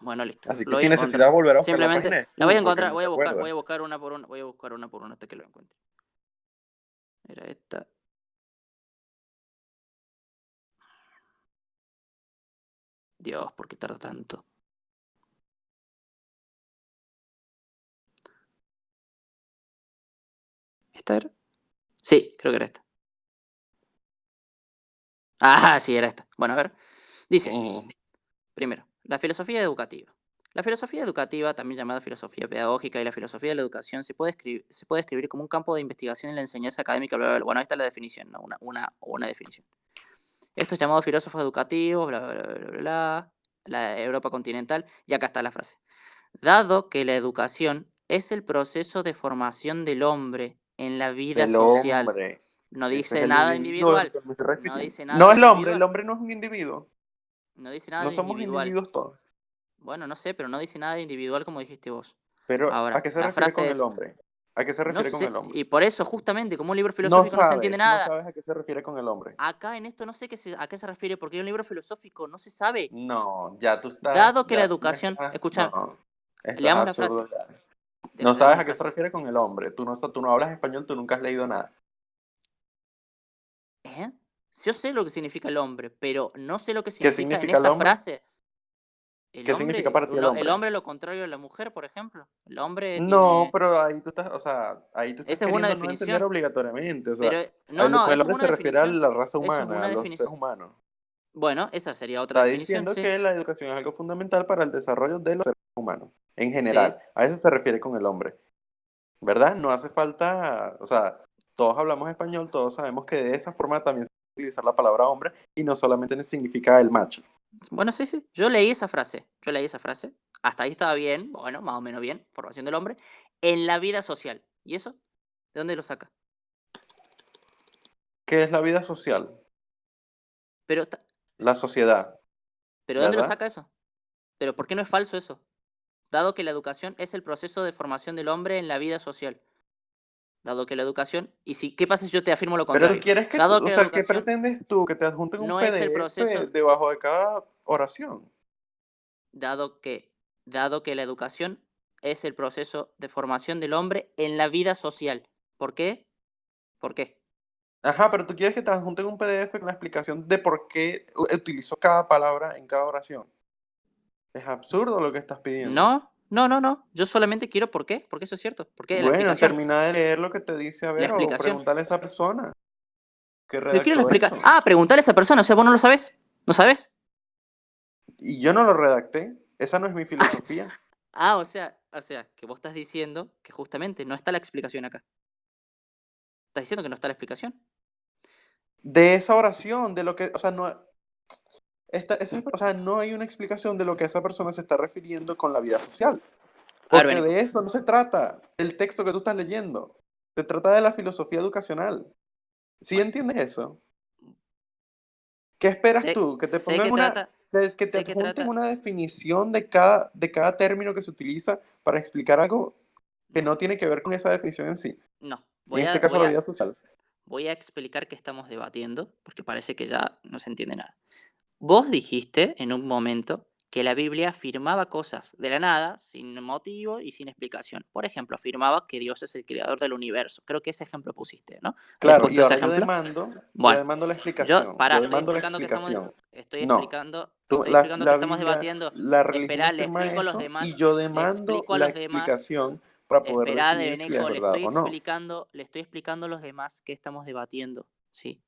Bueno, listo, Así lo que voy a si necesitas encontrar. volver a buscar la Simplemente página, es la voy a tú, porque encontrar, no te voy acuerdas. a buscar una por una, voy a buscar una por una hasta que lo encuentre. Era esta. Dios, ¿por qué tarda tanto? ¿Esta era? Sí, creo que era esta. Ah, sí, era esta. Bueno, a ver. Dice, Ujú. primero, la filosofía educativa. La filosofía educativa, también llamada filosofía pedagógica y la filosofía de la educación, se puede escribir como un campo de investigación en la enseñanza académica, bla, bla, bla. Bueno, esta es la definición, ¿no? Una definición. Estos llamados filósofos educativos, bla, bla, bla, bla, bla, la Europa continental, y acá está la frase. Dado que la educación es el proceso de formación del hombre en la vida Del social, hombre. no Ese es dice el nada individuo al individual, que me estoy no refiriendo. dice nada No de el individual, hombre no es un individuo. no dice nada No de somos individual. individuos todos. Bueno, no sé, pero no dice nada de individual como dijiste vos. Pero, ¿a Ahora, qué se la refiere frase con el es, hombre? ¿A qué se no refiere con el sé, hombre? y por eso justamente, como un libro filosófico no se entiende No nada, sabes a qué se refiere con el hombre. acá en esto no sé a qué se refiere, porque es un libro filosófico, no se sabe. No, ya tú estás, Dado que la tú me educación, estás, escucha, no, esto es leamos la frase, absurdo ya. No leamos sabes la a qué se frase. refiere con el hombre. Tú no hablas español, tú nunca has leído nada. ¿Eh? Yo sé lo que significa el hombre, pero no sé lo que ¿Qué significa en significa el esta hombre? frase. El ¿Qué significa hombre, para ti el el hombre? hombre lo contrario a la mujer, por ejemplo. El hombre No, tiene, pero ahí tú estás, o sea, ahí tú estás esa es una queriendo no entender definición, obligatoriamente, o sea, pero no, con el eso es hombre una se refiere a definición, la raza eso es humana, a una los seres definición. humanos. Bueno, esa sería otra Está definición, diciendo sí. que la educación es algo fundamental para el desarrollo de los seres humanos, en Sí. general. A eso se refiere con el hombre, ¿verdad? No hace falta, o sea, todos hablamos español, todos sabemos que de esa forma también se puede utilizar la palabra hombre y no solamente significa el macho. Bueno, sí, sí. Yo leí esa frase. Yo leí esa frase. Hasta ahí estaba bien, bueno, más o menos bien, formación del hombre, en la vida social. ¿Y eso? ¿De dónde lo saca? ¿Qué es la vida social? Pero, La sociedad, ¿pero dónde lo ¿verdad? saca eso? ¿Pero por qué no es falso eso? Dado que la educación es el proceso de formación del hombre en la vida social. Dado que la educación... ¿Y si, qué pasa si yo te afirmo lo Pero contrario? quieres que tú, Dado o que la sea, ¿qué educación pretendes tú? Que te adjunten un no es el PDF proceso... debajo de cada oración. Dado que la educación es el proceso de formación del hombre en la vida social. ¿Por qué? ¿Por qué? Ajá, pero tú quieres que te adjunten un PDF con la explicación de por qué utilizó cada palabra en cada oración. Es absurdo lo que estás pidiendo. No, no, no, no. Yo solamente quiero por qué, porque eso es cierto. Porque la Bueno, explicación. termina de leer lo que te dice, a La ver, o explicación. pregúntale a esa persona que Yo quiero la redactó explicación. eso. Ah, preguntale a esa persona. O sea, vos no lo sabés. ¿No sabés? Y yo no lo redacté. Esa no es mi filosofía. Ah, o sea, que vos estás diciendo que justamente no está la explicación acá. ¿Estás diciendo que no está la explicación? De esa oración, de lo que, o sea, no, o sea, no hay una explicación de lo que esa persona se está refiriendo con la vida social. A ver, Porque Benico. de eso no se trata el texto que tú estás leyendo. Se trata de la filosofía educacional. ¿Sí Bueno, entiendes eso? ¿Qué esperas sé, tú? Que te sé pongan que trata. que te Sé que adjunten trata. una definición de cada término que se utiliza para explicar algo que No, no tiene que ver con esa definición en sí. no. En este caso, la vida social. Voy a explicar qué estamos debatiendo, porque parece que ya no se entiende nada. Vos dijiste en un momento que la Biblia afirmaba cosas de la nada, sin motivo y sin explicación. Por ejemplo, afirmaba que Dios es el creador del universo. Creo que ese ejemplo pusiste, ¿no? ¿Habías Claro, y puesto ese ahora ejemplo? yo Bueno, demando la yo, explicación. pará, Yo estoy demando la explicando que estamos, explicación. estoy No. explicando, estoy explicando que La estamos Biblia, debatiendo. la religión Esperá, le afirma explico a los eso y demás, yo le demando explico a la los demás. explicación para poder Esperá, decidir si es Beneco, verdad o no. le estoy explicando a los demás que estamos debatiendo, ¿sí?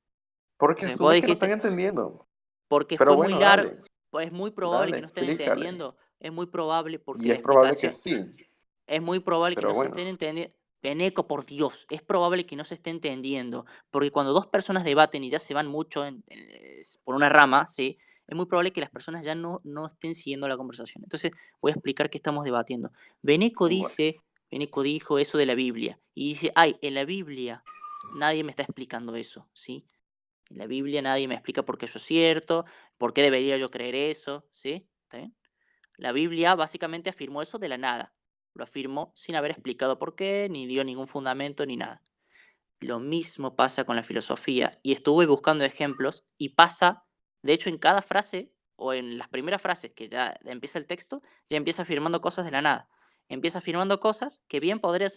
Porque Entonces, vos asumes que no están dijiste, entendiendo. porque Pero fue muy bueno, largo, dale, pues es muy probable dale, que no estén explícale. entendiendo, es muy probable porque Y la es probable que explicación, sí, es muy probable que pero no se bueno. estén entendiendo. Beneco, por Dios, es probable que no se esté entendiendo, porque cuando dos personas debaten y ya se van mucho por una rama, ¿sí? Es muy probable que las personas ya no estén siguiendo la conversación. Entonces, voy a explicar qué estamos debatiendo. Bueno, Beneco dijo eso de la Biblia, y dice, ay, en la Biblia nadie me está explicando eso, ¿sí? En la Biblia nadie me explica por qué eso es cierto, por qué debería yo creer eso, ¿sí? ¿Está bien? La Biblia básicamente afirmó eso de la nada. Lo afirmó sin haber explicado por qué, ni dio ningún fundamento, ni nada. Lo mismo pasa con la filosofía. Y estuve buscando ejemplos y pasa, de hecho, en cada frase o en las primeras frases que ya empieza el texto, ya empieza afirmando cosas de la nada. Empieza afirmando cosas que bien podrían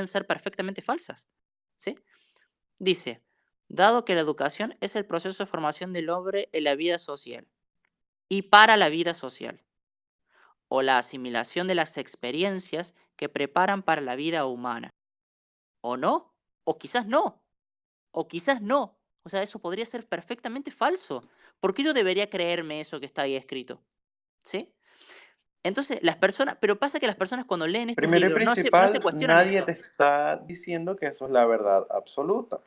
ser perfectamente falsas. ¿Sí? Dice, dado que la educación es el proceso de formación del hombre en la vida social y para la vida social, o la asimilación de las experiencias que preparan para la vida humana. ¿O no? O quizás no. O quizás no. O sea, eso podría ser perfectamente falso. ¿Por qué yo debería creerme eso que está ahí escrito? ¿Sí? Entonces, las personas, pero pasa que las personas cuando leen estos primero y libros no se principal, cuestionan nadie eso. te está diciendo que eso es la verdad absoluta.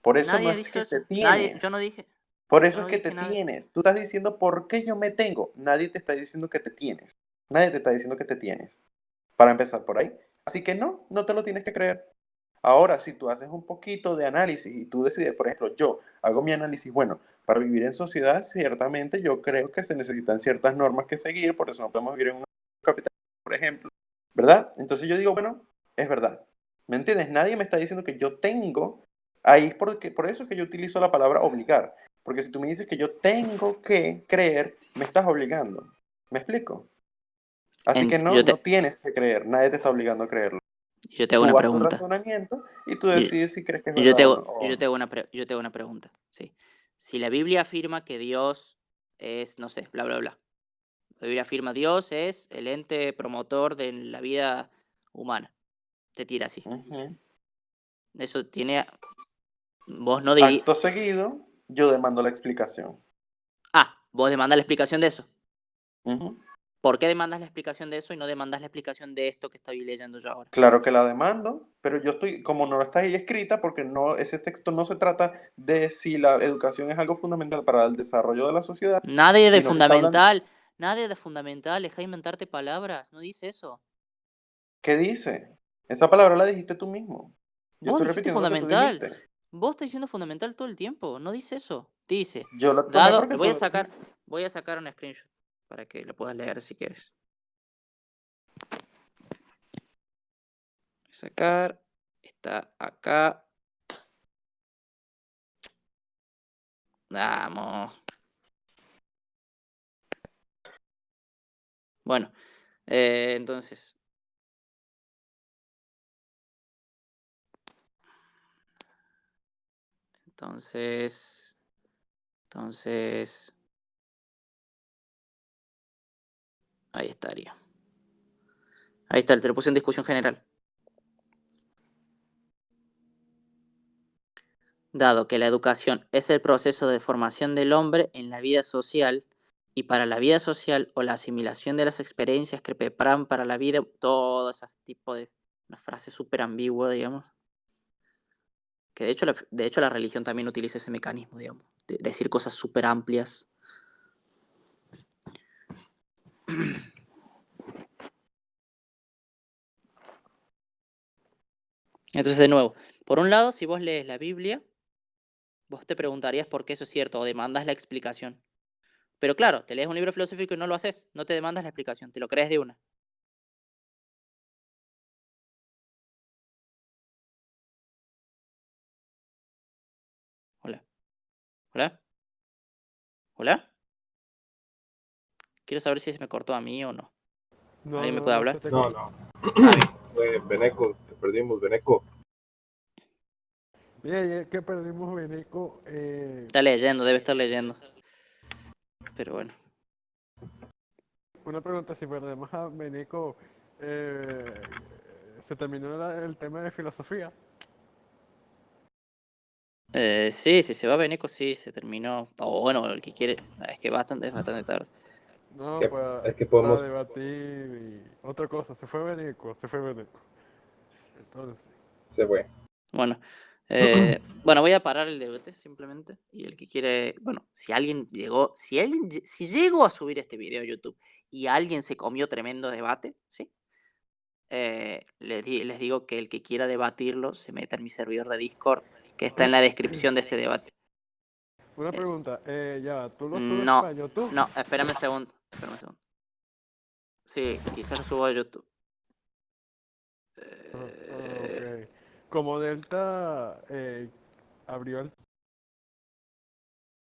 Por eso no Nadie es dijo que te eso. Nadie, tienes. Por yo eso no es que te dije nada. tienes. Tú estás diciendo por qué yo me tengo. Nadie te está diciendo que te tienes. Nadie te está diciendo que te tienes. Para empezar por ahí. Así que no, no te lo tienes que creer. Ahora, si tú haces un poquito de análisis y tú decides, por ejemplo, yo hago mi análisis, bueno, para vivir en sociedad, ciertamente yo creo que se necesitan ciertas normas que seguir, por eso no podemos vivir en un capital, por ejemplo, ¿verdad? Entonces yo digo, bueno, es verdad. ¿Me entiendes? Nadie me está diciendo que yo tengo, ahí es por eso es que yo utilizo la palabra obligar, porque si tú me dices que yo tengo que creer, me estás obligando. ¿Me explico? Así que no, Yo no te, tienes que creer, nadie te está obligando a creerlo. yo te hago una Tú haz tu pregunta. razonamiento y tú Y- decides si crees que es Yo te verdad o no. hago, yo te hago una pregunta, ¿sí? Si la Biblia afirma que Dios es, no sé, bla, bla, bla. La Biblia afirma Dios es el ente promotor de la vida humana. Te tira así. Ujú. Eso tiene... Vos no dirías... Acto seguido, yo demando la explicación. Ah, vos demandás la explicación de eso. Ujú. ¿Por qué demandas la explicación de eso y no demandas la explicación de esto que estoy leyendo yo ahora? Claro que la demando, pero yo estoy, como no está ahí escrita, porque no, ese texto no se trata de si la educación es algo fundamental para el desarrollo de la sociedad, sino que está hablando, Nadie de fundamental, deja de inventarte palabras, no dice eso. ¿qué dice? Esa palabra la dijiste tú mismo. Yo Vos estoy dijiste repitiendo lo que tú fundamental. dijiste. Vos estás diciendo fundamental todo el tiempo, no dice eso. Dice, Yo la tomé dado, porque voy a sacar un screenshot para que lo puedas leer si quieres. Voy a sacar, está acá. Vamos. Bueno, entonces. Entonces, ahí estaría. Ahí está, te lo puse en discusión general. Dado que la educación es el proceso de formación del hombre en la vida social y para la vida social o la asimilación de las experiencias que preparan para la vida, todo ese tipo de una frase súper ambigua, digamos. Que de hecho la religión también utiliza ese mecanismo, digamos, de decir cosas súper amplias. Entonces, de nuevo, por un lado, si vos lees la Biblia, vos te preguntarías por qué eso es cierto o demandas la explicación. Pero claro, te lees un libro filosófico y no lo haces, no te demandas la explicación, te lo crees de una. Hola, hola, hola. Quiero saber si se me cortó a mí o no. No, ¿Alguien me no, puede no hablar? se te No, corta. no. Ah, bien. Beneco, te perdimos, Beneco. Bien, que perdimos Beneco. Está leyendo, debe estar leyendo. Pero bueno. Una pregunta, si perdemos a Beneco, ¿se terminó el tema de filosofía? Sí, si se va Beneco, sí, se terminó. O bueno, el que quiere. Es que es bastante tarde. No, Que- Es que para podemos. debatir y otra cosa. Se fue Beneco, se fue Beneco. Entonces, Se fue. Bueno, bueno, voy a parar el debate simplemente. Y el que quiere, bueno, si llego a subir este video a YouTube y alguien se comió tremendo debate, ¿sí? Les digo que el que quiera debatirlo se meta en mi servidor de Discord, que está en la descripción de este debate. una pregunta, ya, ¿tú lo subes No, para YouTube? no, espérame un segundo. Espérame un segundo. Sí, quizás lo subo a YouTube. Ok. Como Delta abrió el